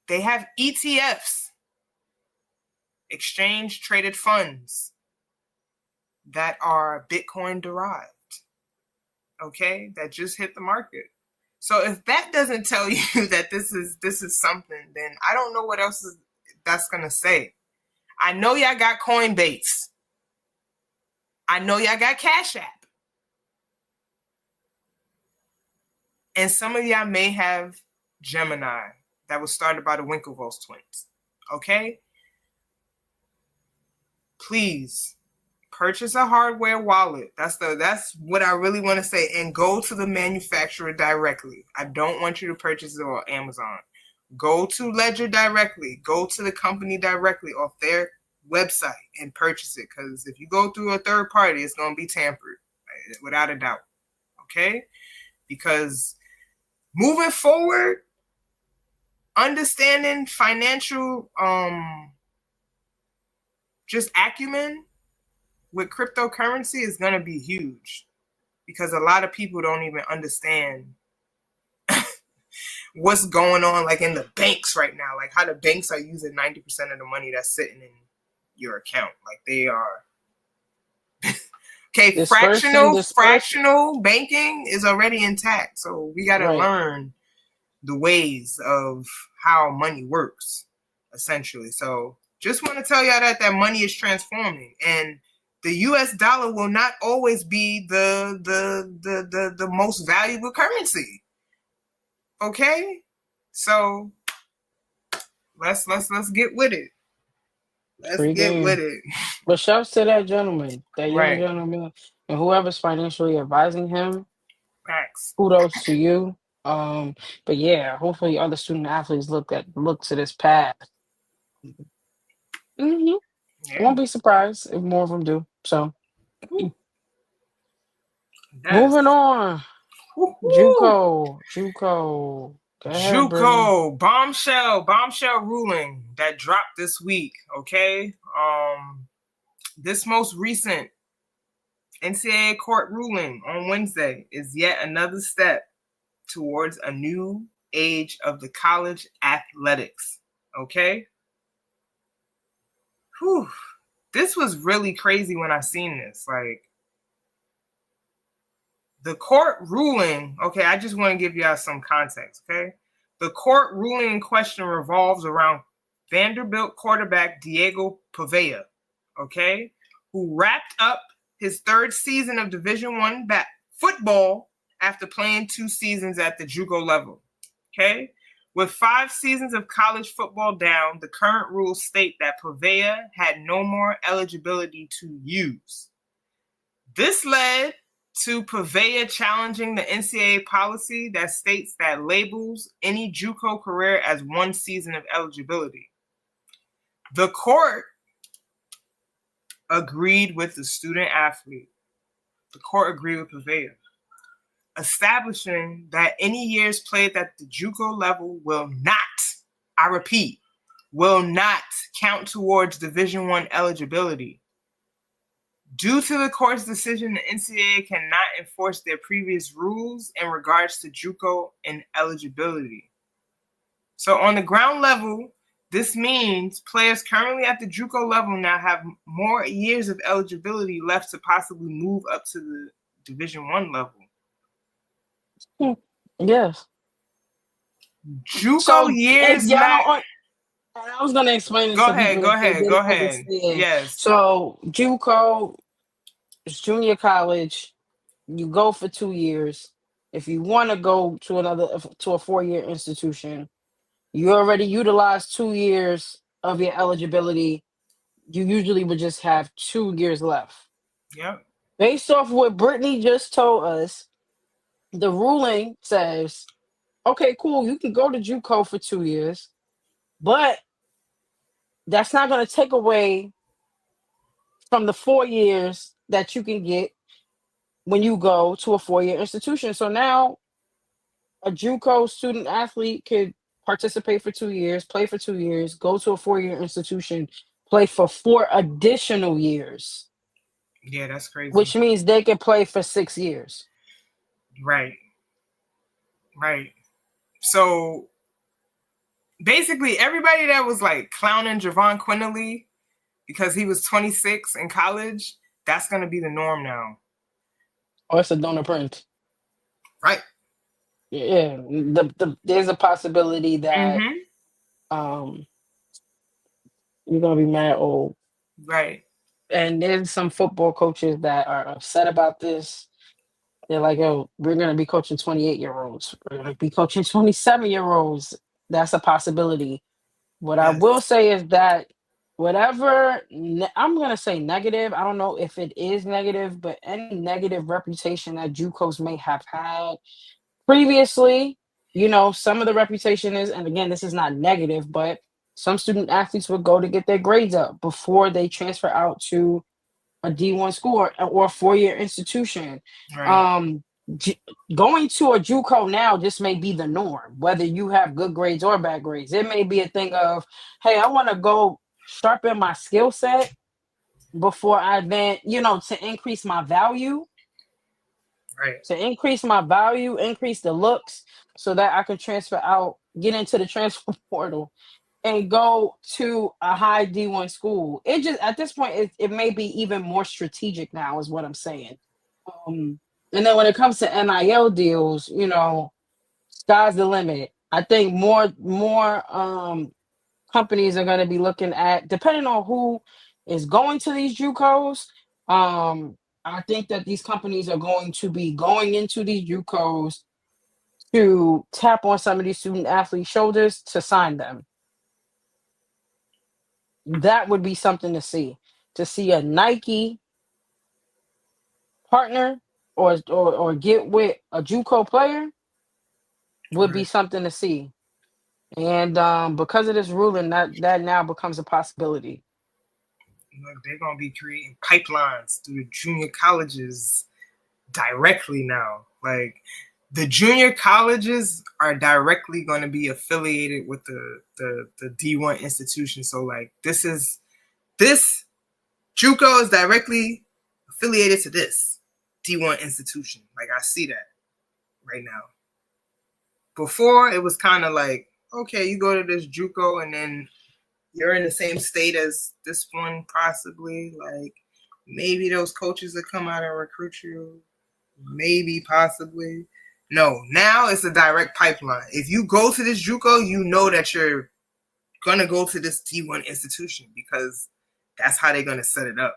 they have ETFs, exchange traded funds, that are Bitcoin derived. Okay, that just hit the market. So if that doesn't tell you that this is something, then I don't know what else that's gonna say. I know y'all got Coinbase. I know y'all got Cash App. And some of y'all may have Gemini that was started by the Winklevoss twins. Okay? Please purchase a hardware wallet. That's what I really want to say. And go to the manufacturer directly. I don't want you to purchase it on Amazon. Go to Ledger directly. Go to the company directly off their website and purchase it. Because if you go through a third party, it's going to be tampered, without a doubt. Okay? Because moving forward, understanding financial just acumen with cryptocurrency is going to be huge, because a lot of people don't even understand what's going on, like in the banks right now, like how the banks are using 90% of the money that's sitting in your account. Like they are okay. Fractional banking is already intact, so we got to learn the ways of how money works, essentially. So just want to tell y'all that money is transforming, and the US dollar will not always be the most valuable currency. Okay? So let's get with it. Let's get with it. But shouts to that gentleman, that young gentleman, and whoever's financially advising him. Facts. Kudos to you. But yeah, hopefully other student athletes look to this path. Mm-hmm. I won't be surprised if more of them do. So moving on. JUCO. Go ahead, Brittany. Bombshell ruling that dropped this week. Okay. This most recent NCAA court ruling on Wednesday is yet another step towards a new age of the college athletics. Okay? Whew. This was really crazy when I seen this. Like, the court ruling, okay, I just want to give y'all some context, okay? The court ruling in question revolves around Vanderbilt quarterback Diego Pavea, okay, who wrapped up his third season of Division I football after playing 2 seasons at the JUCO level, okay? With 5 seasons of college football down, the current rules state that Pavea had no more eligibility to use. This led to Pavea challenging the NCAA policy that states that labels any JUCO career as 1 season of eligibility. The court agreed with the student athlete. The court agreed with Pavea, establishing that any years played at the JUCO level will not, I repeat, will not count towards Division I eligibility. Due to the court's decision, the NCAA cannot enforce their previous rules in regards to JUCO and eligibility. So on the ground level, this means players currently at the JUCO level now have more years of eligibility left to possibly move up to the Division I level. Yes. JUCO So years y'all max. don't. I was gonna explain it Go to ahead, people go if they ahead, didn't go ahead. understand. Yes. So JUCO is junior college. You go for 2 years. If you want to go to a 4-year institution, you already utilized 2 years of your eligibility. You usually would just have 2 years left. Yep. Based off what Brittany just told us, the ruling says, okay, cool, you can go to JUCO for 2 years, but that's not going to take away from the 4 years that you can get when you go to a 4-year institution. So now a JUCO student athlete could participate for 2 years, play for 2 years, go to a 4-year institution, play for 4 additional years. Yeah, that's crazy. Which means they can play for 6 years. Right. Right. So basically, everybody that was like clowning Javon Quinley because he was 26 in college, that's going to be the norm now. Oh, it's a donor print. Right. Yeah. There's a possibility that you're going to be mad old. Right. And there's some football coaches that are upset about this. They're like, yo, we're going to be coaching 28-year-olds. We're going to be coaching 27-year-olds. That's a possibility. What I will say is that whatever, I'm going to say negative. I don't know if it is negative, but any negative reputation that JUCOs may have had previously, some of the reputation is, and again, this is not negative, but some student athletes would go to get their grades up before they transfer out to a D1 school or a 4-year institution. Right. Going to a JUCO now just may be the norm, whether you have good grades or bad grades. It may be a thing of, hey, I want to go sharpen my skill set before I then, to increase my value. Right. To increase my value, increase the looks so that I can transfer out, get into the transfer portal and go to a high D1 school. It just, at this point, it may be even more strategic now is what I'm saying. And then when it comes to NIL deals, sky's the limit. I think more companies are going to be looking at, depending on who is going to these JUCOs. I think that these companies are going to be going into these JUCOs to tap on some of these student athletes' shoulders to sign them. That would be something to see. To see a Nike partner or get with a JUCO player would be something to see. And because of this ruling, that now becomes a possibility. They're going to be creating pipelines through the junior colleges directly now. Like, the junior colleges are directly going to be affiliated with the D1 institution. So, like, this JUCO is directly affiliated to this D1 institution. Like, I see that right now. Before, it was kind of like okay, you go to this JUCO and then you're in the same state as this one, possibly. Like, maybe those coaches that come out and recruit you, maybe, possibly. No, now it's a direct pipeline. If you go to this JUCO, you know that you're gonna go to this D1 institution because that's how they're gonna set it up.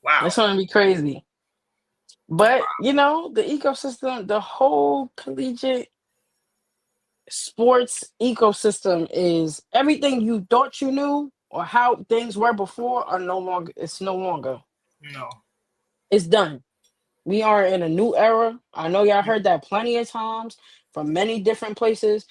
Wow. It's gonna be crazy. But you know, the ecosystem, the whole collegiate sports ecosystem is everything you thought you knew or how things were before are no longer. It's no longer. No. It's done. We are in a new era. I know y'all heard that plenty of times from many different places,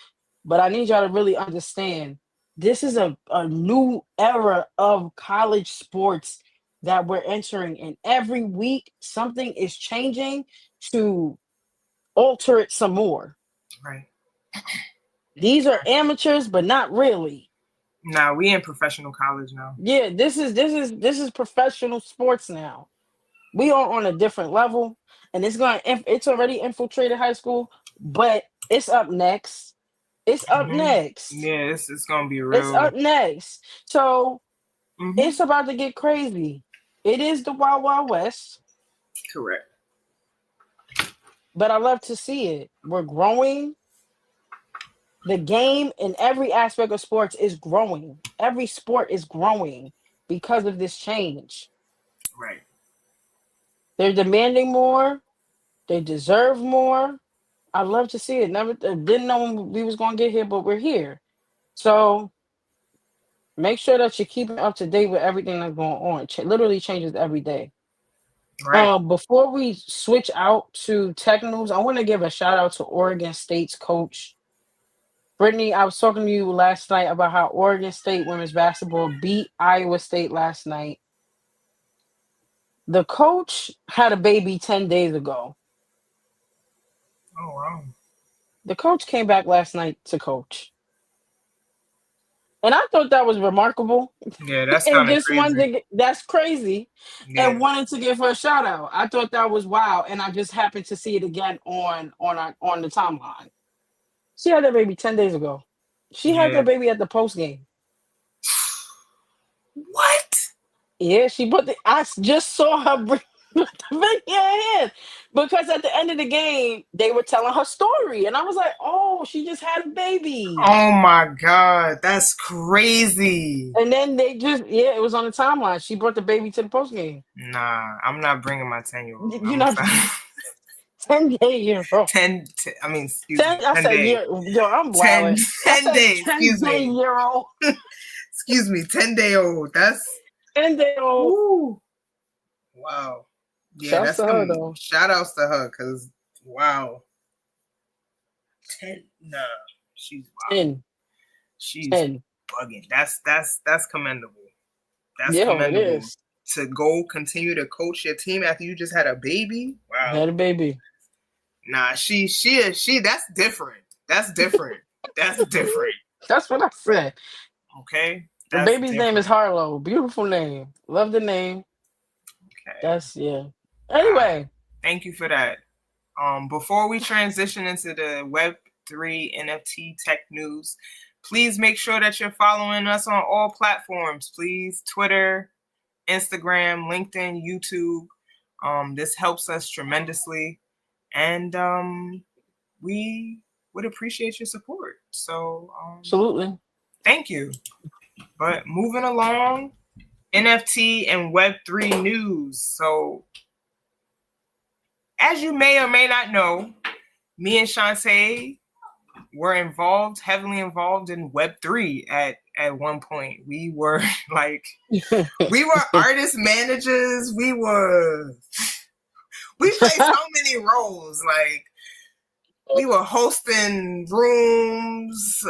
but I need y'all to really understand this is a new era of college sports that we're entering. And every week, something is changing to alter it some more. Right. These are amateurs, but not really. Nah, we in professional college now. Yeah, this is professional sports now. We are on a different level, and it's already infiltrated high school, but it's up next. It's up next. Yeah, it's gonna be real. It's up next. So it's about to get crazy. It is the Wild Wild West. Correct. But I love to see it. We're growing. The game in every aspect of sports is growing. Every sport is growing because of this change. Right. They're demanding more. They deserve more. I love to see it. Never didn't know when we was going to get here, but we're here. So make sure that you're keeping up to date with everything that's going on. Literally changes every day. Right. Before we switch out to tech news, I want to give a shout out to Oregon State's coach. Brittany, I was talking to you last night about how Oregon State women's basketball beat Iowa State last night. The coach had a baby 10 days ago. Oh, wow. The coach came back last night to coach. And I thought that was remarkable. Yeah, that's And kind of just crazy. wanted that's crazy. Yeah. And wanted to give her a shout out. I thought that was wow. And I just happened to see it again on the timeline. She had that baby 10 days ago. She had that baby at the post game. What? Yeah, I just saw her bring the baby in her hand. Because at the end of the game, they were telling her story. And I was like, oh, she just had a baby. Oh my God, that's crazy. And then it was on the timeline. She brought the baby to the post game. Nah, I'm not bringing my 10-year-old. You're not 10-day-year-old. 10, I mean, excuse 10, me. I 10 said, days. yo, I'm wild. 10 days, excuse me. 10-day-year-old. Excuse me, 10-day-old. That's 10-day-old. Ooh. Wow. Yeah, Shouts to her, though. Shout outs to her, because wow. 10, nah. She's wow. 10. She's 10. bugging. That's commendable. That's Yeah, commendable. it is. To go continue to coach your team after you just had a baby. Wow. Had a baby. Nah, she that's different. That's different. That's different. That's what I said. Okay. The baby's name is Harlow. Beautiful name. Love the name. Okay. Anyway. Thank you for that. Before we transition into the Web3 NFT tech news, please make sure that you're following us on all platforms. Please, Twitter, Instagram, LinkedIn, YouTube. This helps us tremendously. And we would appreciate your support. So absolutely. Thank you. But moving along, NFT and Web3 news. So as you may or may not know, me and Chantee were heavily involved in Web3 at one point. We were artist managers. We played so many roles. Like, we were hosting rooms,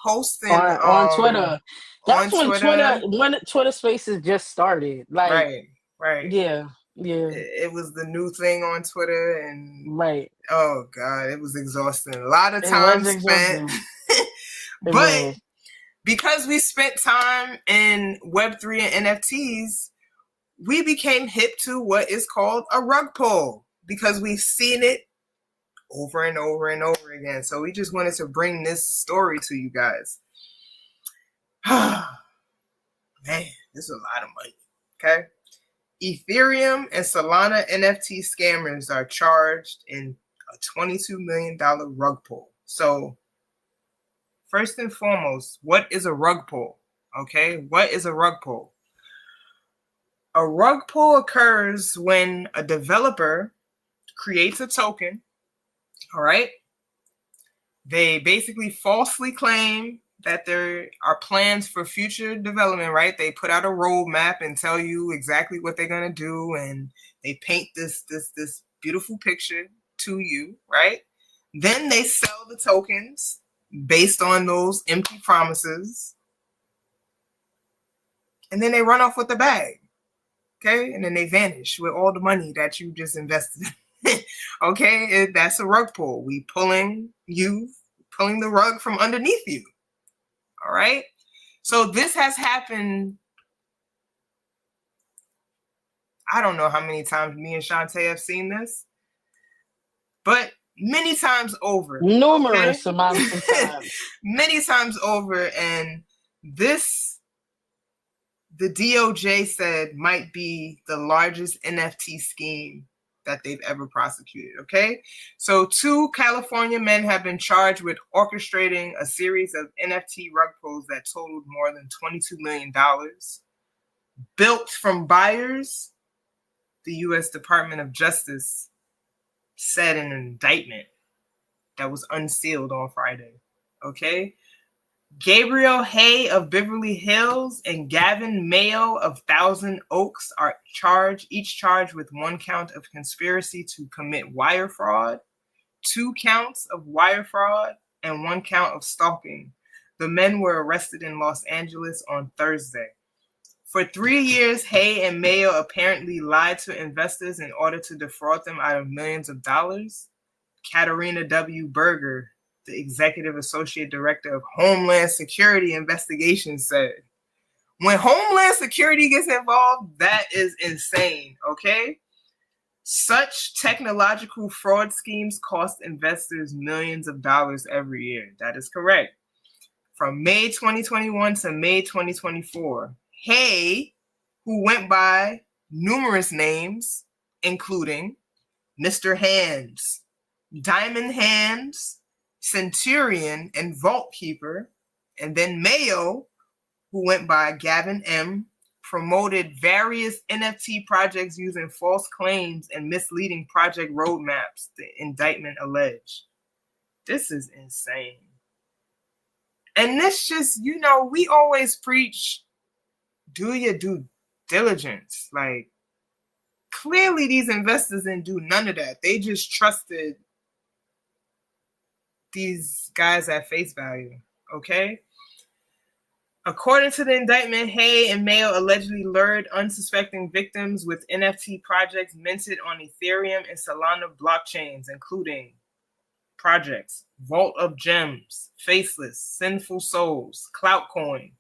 hosting on Twitter. That's when Twitter. Twitter Spaces just started. Like, right. Yeah. It was the new thing on Twitter, and right. Oh God, it was exhausting. A lot of time spent. But because we spent time in Web3 and NFTs, we became hip to what is called a rug pull, because we've seen it over and over and over again. So we just wanted to bring this story to you guys. Man, this is a lot of money. Okay. Ethereum and Solana NFT scammers are charged in a $22 million rug pull. So first and foremost, what is a rug pull? Okay, what is a rug pull? A rug pull occurs when a developer creates a token, all right? They basically falsely claim that there are plans for future development, right? They put out a roadmap and tell you exactly what they're gonna do, and they paint this beautiful picture to you, right? Then they sell the tokens based on those empty promises, and then they run off with the bag, okay? And then they vanish with all the money that you just invested. Okay, that's a rug pull. We pulling the rug from underneath you. All right. So this has happened. I don't know how many times me and Chantee have seen this, but many times over. Numerous amounts of times. Many times over. And this, the DOJ said, might be the largest NFT scheme that they've ever prosecuted, okay? So 2 California men have been charged with orchestrating a series of NFT rug pulls that totaled more than $22 million. Built from buyers, the U.S. Department of Justice said in an indictment that was unsealed on Friday, okay? Gabriel Hay of Beverly Hills and Gavin Mayo of Thousand Oaks are each charged with 1 count of conspiracy to commit wire fraud, 2 counts of wire fraud, and 1 count of stalking. The men were arrested in Los Angeles on Thursday. For 3 years, Hay and Mayo apparently lied to investors in order to defraud them out of millions of dollars. Katarina W. Berger, the executive associate director of Homeland Security Investigations, said, when Homeland Security gets involved, that is insane, okay? Such technological fraud schemes cost investors millions of dollars every year. That is correct. From May 2021 to May 2024, Hay, who went by numerous names, including Mr. Hands, Diamond Hands, Centurion, and Vault Keeper, and then Mayo, who went by Gavin M., promoted various NFT projects using false claims and misleading project roadmaps, the indictment alleged. This is insane. And this just, we always preach, do your due diligence. Like, clearly these investors didn't do none of that. They just trusted these guys at face value, okay? According to the indictment, Hay and Mayo allegedly lured unsuspecting victims with NFT projects minted on Ethereum and Solana blockchains, including projects Vault of Gems, Faceless, Sinful Souls, Cloutcoin.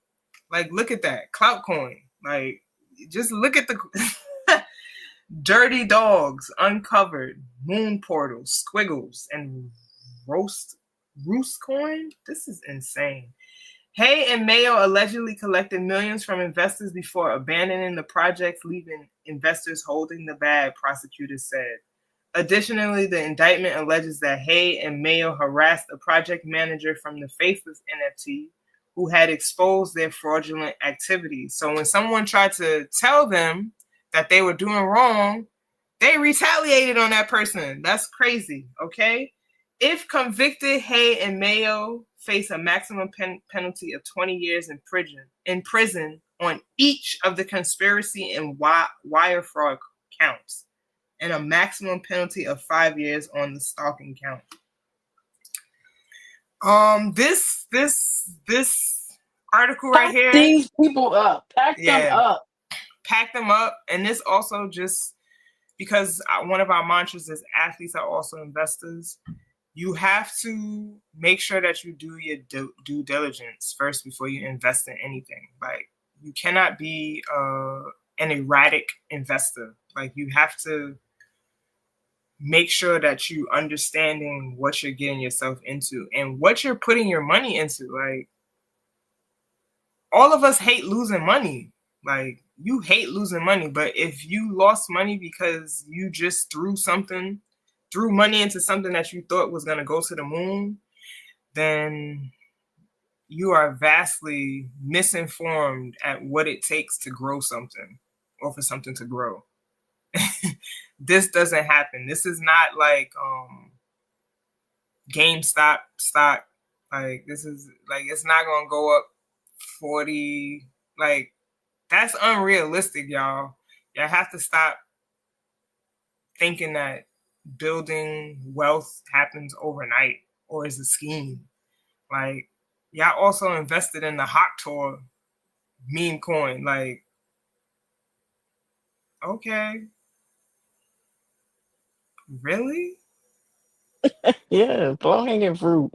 Like, look at that, Cloutcoin. Like, just look at the Dirty Dogs, Uncovered, Moon Portal, Squiggles, and Roast Coin. This is insane. Hay and Mayo allegedly collected millions from investors before abandoning the projects, leaving investors holding the bag, prosecutors said. Additionally, the indictment alleges that Hay and Mayo harassed a project manager from the Faceless NFT who had exposed their fraudulent activities. So when someone tried to tell them that they were doing wrong, they retaliated on that person. That's crazy, okay? If convicted, Hay and Mayo face a maximum penalty of 20 years in prison on each of the conspiracy and wire fraud counts, and a maximum penalty of 5 years on the stalking count. This article right here. Pack these people up. Pack them up. And this also just because one of our mantras is athletes are also investors. You have to make sure that you do your due diligence first before you invest in anything. Like, you cannot be an erratic investor. Like, you have to make sure that you understanding what you're getting yourself into and what you're putting your money into. Like, all of us hate losing money. Like, you hate losing money, but if you lost money because you just threw money into something that you thought was going to go to the moon, then you are vastly misinformed at what it takes to grow something or for something to grow. This doesn't happen. This is not like GameStop stock. Like, this is like, it's not gonna go up 40. Like, that's unrealistic, y'all. Y'all have to stop thinking that building wealth happens overnight or is a scheme. Like, y'all also invested in the Hawk Tour meme coin. Like, okay, really? Yeah, low hanging fruit.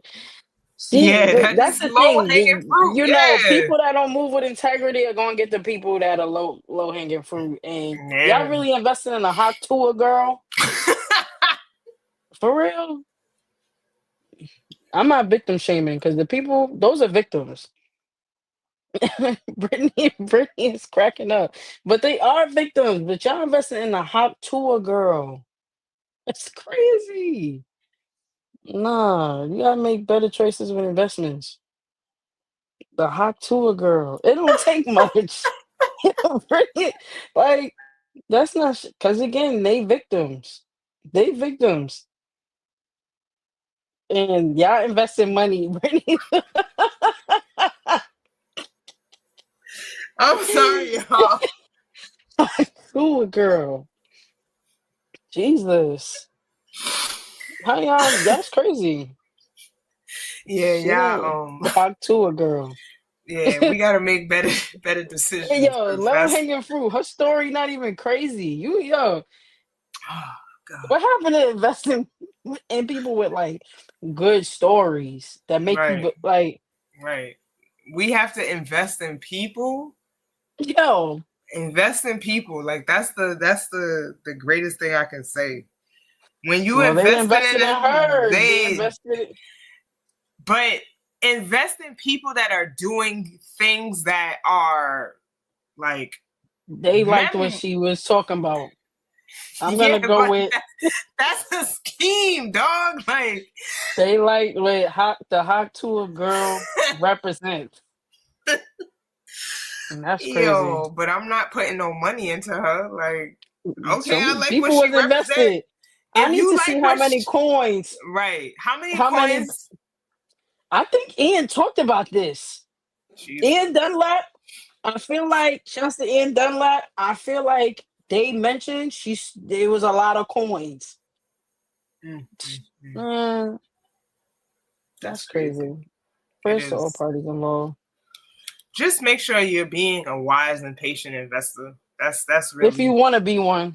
See, Yeah, that that's is the low thing. hanging fruit. Yeah, People that don't move with integrity are gonna get the people that are low hanging fruit. And y'all yeah. really invested in a hot tour, girl? For real? I'm not victim shaming because the people, those are victims. Brittany is cracking up, but they are victims. But y'all investing in a hot tour, girl. It's crazy. Nah, you gotta make better choices with investments. The hot tour, girl. It don't take much. Brittany, like that's not because again they victims. They victims, and y'all investing money. Brittany, I'm sorry, y'all. tour, girl. Jesus. How y'all? That's crazy. Yeah, She y'all. don't talk to a girl. Yeah, we gotta make better Hey, decisions yo, because low that's. hanging fruit. Her story not even crazy. Yo, Oh God. what happened to investing in people with like good stories that make you Right, like, right. We have to invest in people. yo, Invest in people. Like, that's the greatest thing I can say. When you well, they invested in invested in them, her. They invested. but invest in people that are doing things that are like They liked what she was talking about. I'm yeah, gonna go but with that's a scheme, dog. Like, they like what the hot tour girl represents, and that's crazy. yo, but I'm not putting no money into her. Like, okay, I Some like what people she was represent. invested. I If need you to see like how what many coins. right, how many How many? coins? I think Ian talked about this. Jesus. Ian Dunlap. I feel like shouts to Ian Dunlap. I feel like they mentioned there was a lot of coins. Mm. Mm, That's that's crazy. crazy. It First to all is. parties involved. Just make sure you're being a wise and patient investor. That's If you really. want to be one,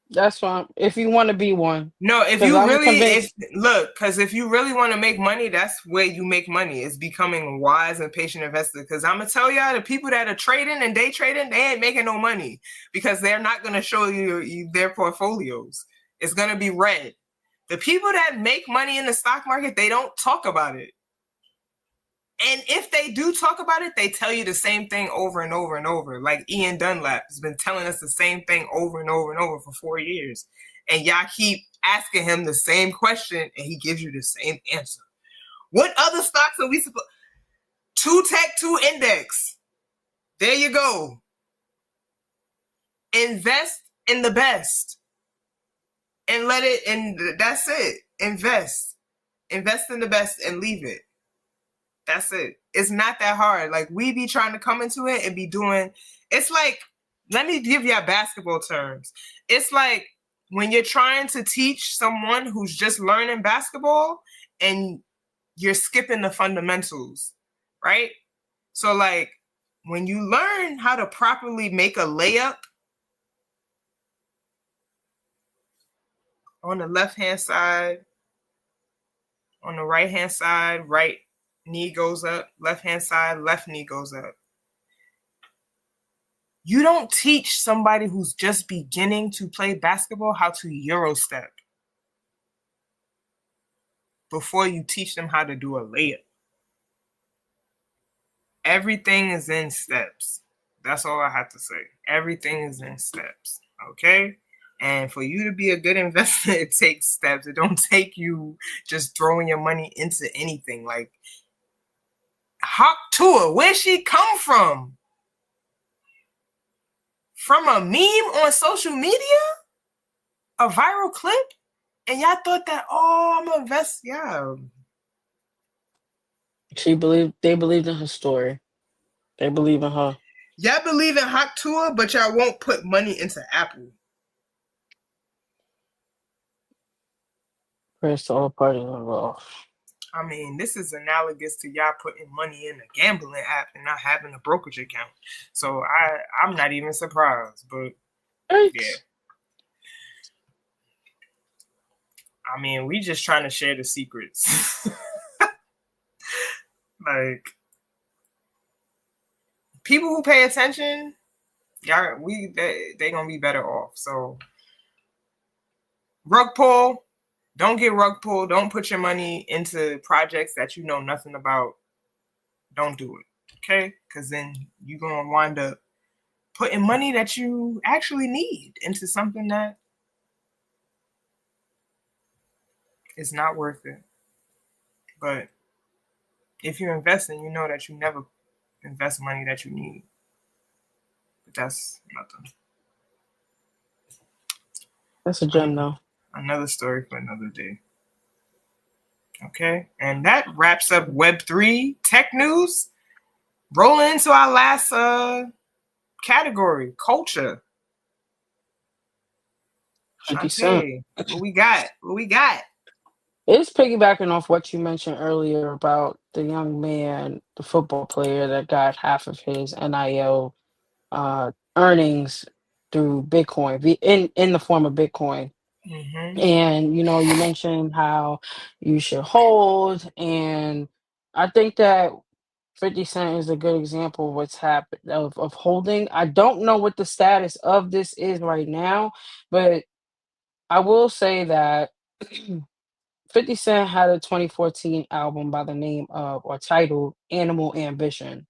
that's fine. If you want to be one, No, because I'm if convinced look, because if you really want to make money, that's where you make money. Is becoming a wise and patient investor. Because I'm gonna tell y'all, the people that are trading and day trading, they ain't making no money because they're not gonna show you their portfolios. It's gonna be red. The people that make money in the stock market, they don't talk about it. And if they do talk about it, they tell you the same thing over and over and over. Like Ian Dunlap has been telling us the same thing over and over and over for 4 years. And y'all keep asking him the same question and he gives you the same answer. What other stocks are we supposed? 2 tech, 2 index. There you go. Invest in the best. And that's it. Invest. Invest in the best and leave it. That's it. It's not that hard. Like, we be trying to come into it and be doing. It's like, let me give you basketball terms. It's like when you're trying to teach someone who's just learning basketball and you're skipping the fundamentals, right? So, like, when you learn how to properly make a layup on the left hand side, on the right hand side, right knee goes up, left hand side, left knee goes up. You don't teach somebody who's just beginning to play basketball how to Euro step. before you teach them how to do a layup. Everything is in steps. That's all I have to say. Everything is in steps. Okay? And for you to be a good investor, it takes steps. It don't take you just throwing your money into anything. Like Hawk Tour, where'd she come from? From a meme on social media? A viral clip? And y'all thought that, oh, I'm gonna invest. Yeah. They believed in her story. They believe in her. Y'all believe in Hawk Tour, but y'all won't put money into Apple. Prayers to all parties involved. I mean, this is analogous to y'all putting money in a gambling app and not having a brokerage account. So I'm not even surprised, but right. Yeah. I mean, we just trying to share the secrets. Like, people who pay attention, y'all, they gonna be better off. So, rug pull, don't get rug pulled. Don't put your money into projects that you know nothing about. Don't do it, okay? Because then you're gonna wind up putting money that you actually need into something that is not worth it. But if you're investing, you know that you never invest money that you need. But that's nothing. That's a gem, though. Another story for another day. Okay, and that wraps up Web3 tech news. Rolling into our last category, culture. Chantee, what we got? What we got? It's piggybacking off what you mentioned earlier about the young man, the football player that got half of his NIL earnings through Bitcoin, in the form of Bitcoin. Mm-hmm. And you mentioned how you should hold, and I think that 50 Cent is a good example of what's happened of holding. I don't know what the status of this is right now, but I will say that 50 Cent had a 2014 album by the name of or titled Animal Ambition.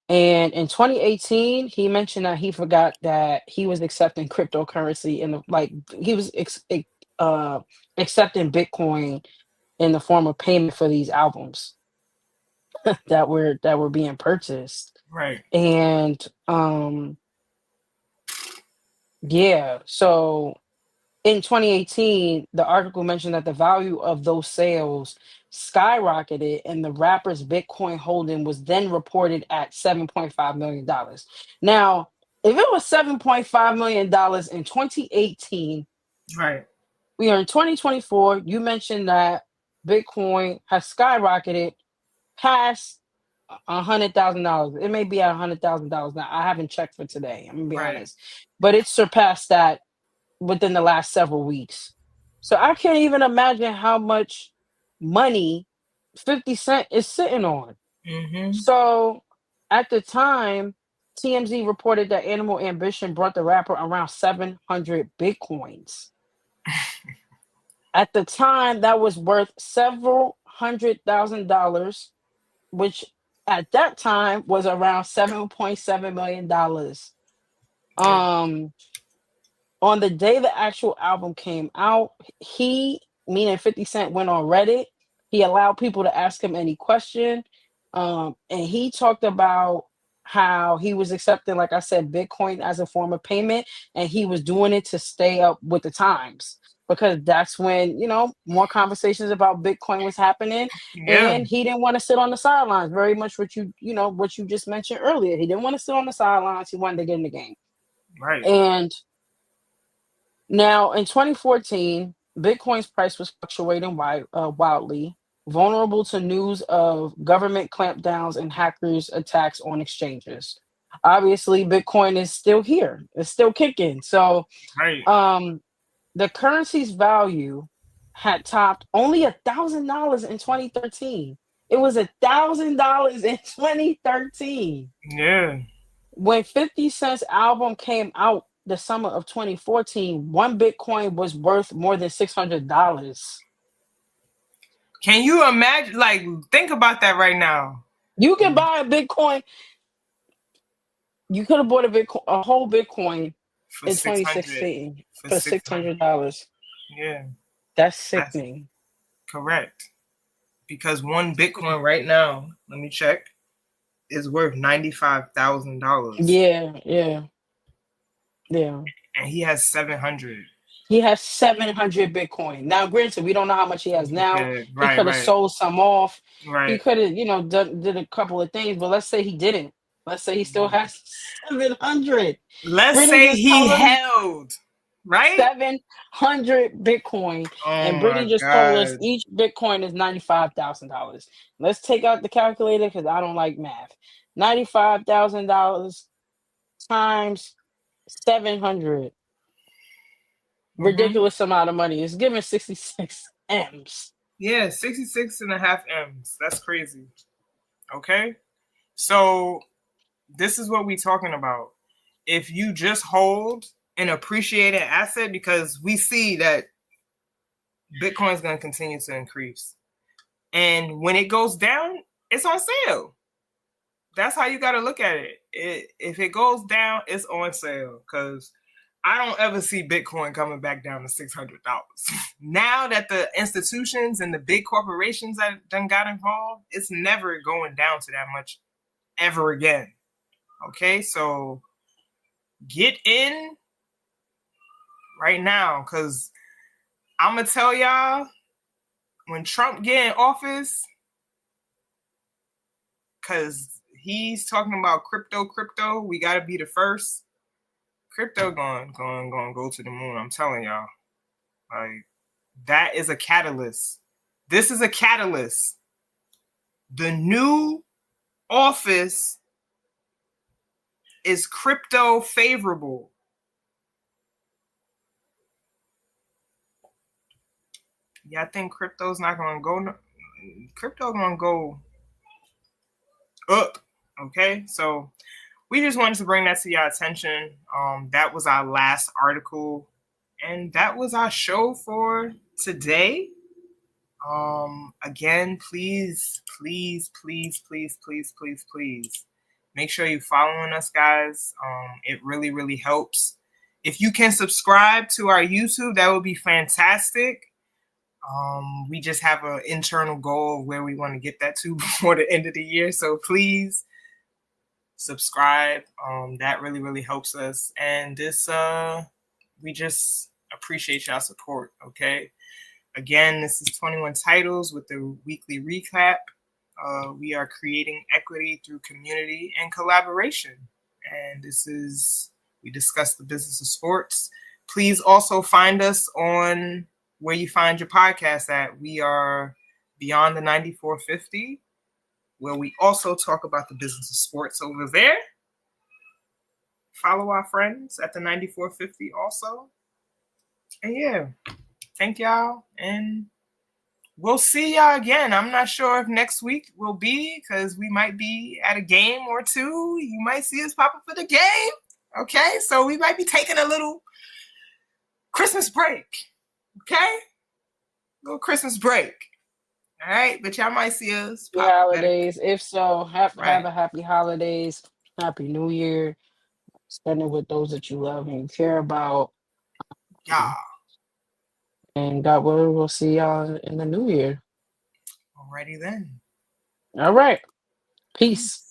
And in 2018, he mentioned that he forgot that he was accepting cryptocurrency he was accepting Bitcoin in the form of payment for these albums that were being purchased. Right. And yeah, so in 2018, the article mentioned that the value of those sales skyrocketed and the rapper's Bitcoin holding was then reported at $7.5 million. Now, if it was $7.5 million in 2018, right, we are in 2024. You mentioned that Bitcoin has skyrocketed past $100,000. It may be at $100,000 now. I haven't checked for today. I'm gonna be honest, but it surpassed that within the last several weeks. So I can't even imagine how much money 50 Cent is sitting on. Mm-hmm. So at the time, TMZ reported that Animal Ambition brought the rapper around 700 Bitcoins. At the time, that was worth several $100,000, which at that time was around $7.7 million. On the day the actual album came out, meaning 50 Cent, went on Reddit. He allowed people to ask him any question. And he talked about how he was accepting, like I said, Bitcoin as a form of payment, and he was doing it to stay up with the times because that's when, more conversations about Bitcoin was happening. Yeah. And he didn't want to sit on the sidelines, very much what you just mentioned earlier. He didn't want to sit on the sidelines. He wanted to get in the game. Right. And now, in 2014, Bitcoin's price was fluctuating wildly, vulnerable to news of government clampdowns and hackers' attacks on exchanges. Obviously, Bitcoin is still here; it's still kicking. So, the currency's value had topped only $1,000 in 2013. It was $1,000 in 2013. Yeah. When 50 Cent's album came out the summer of 2014, one Bitcoin was worth more than $600. Can you imagine? Like, think about that right now. You can buy a Bitcoin. You could have bought a whole Bitcoin For in 600. 2016 For for 600. $600. Yeah, That's that's sickening. correct. Because one Bitcoin right now, let me check, is worth $95,000, Yeah, yeah, yeah. and he has 700. He has 700 Bitcoin. Now, granted, we don't know how much he has now. Okay, He right, could have right, sold some off. He right. could have, did a couple of things, but let's say he didn't. Let's say he still has 700. Let's Brittany say just he told us held, right? 700 Bitcoin, Oh and my Brittany just told us God. each Bitcoin is $95,000. Let's take out the calculator because I don't like math. $95,000 times 700. Hmm. Ridiculous amount of money. It's giving 66 M's. Yeah, 66 and a half M's. That's crazy. Okay. So this is what we're talking about. If you just hold an appreciated asset, because we see that Bitcoin is going to continue to increase. And when it goes down, it's on sale. That's how you got to look at it. If it goes down, it's on sale. Because I don't ever see Bitcoin coming back down to $600. Now that the institutions and the big corporations that done got involved, it's never going down to that much ever again. Okay, so get in right now, because I'm going to tell y'all, when Trump get in office, because he's talking about crypto, we got to be the first. Crypto going go to the moon. I'm telling y'all, like, that is a catalyst. This is a catalyst. The new office is crypto favorable. Yeah, I think crypto's not going to go. Crypto going to go up. Okay, so we just wanted to bring that to your attention. That was our last article, and that was our show for today. Again, please make sure you're following us, guys. It really helps. If you can subscribe to our YouTube, that would be fantastic. We just have an internal goal of where we want to get that to before the end of the year. So please subscribe. That really helps us. And this, we just appreciate y'all support. Okay. Again, this is 21 Titles with the weekly recap. We are creating equity through community and collaboration. And we discuss the business of sports. Please also find us on where you find your podcast at. We are Beyond the 9450, where we also talk about the business of sports over there. Follow our friends at the 9450 also. And yeah, thank y'all. And we'll see y'all again. I'm not sure if next week will be, because we might be at a game or two. You might see us pop up for the game. Okay, so we might be taking a little Christmas break. Okay, little Christmas break. All right, but y'all might see us Happy pop up. holidays. If so, have Right. a happy holidays. Happy New Year. Spend it with those that you love and you care about. Yeah. And God willing, we'll see y'all in the new year. Alrighty then. All right. Peace.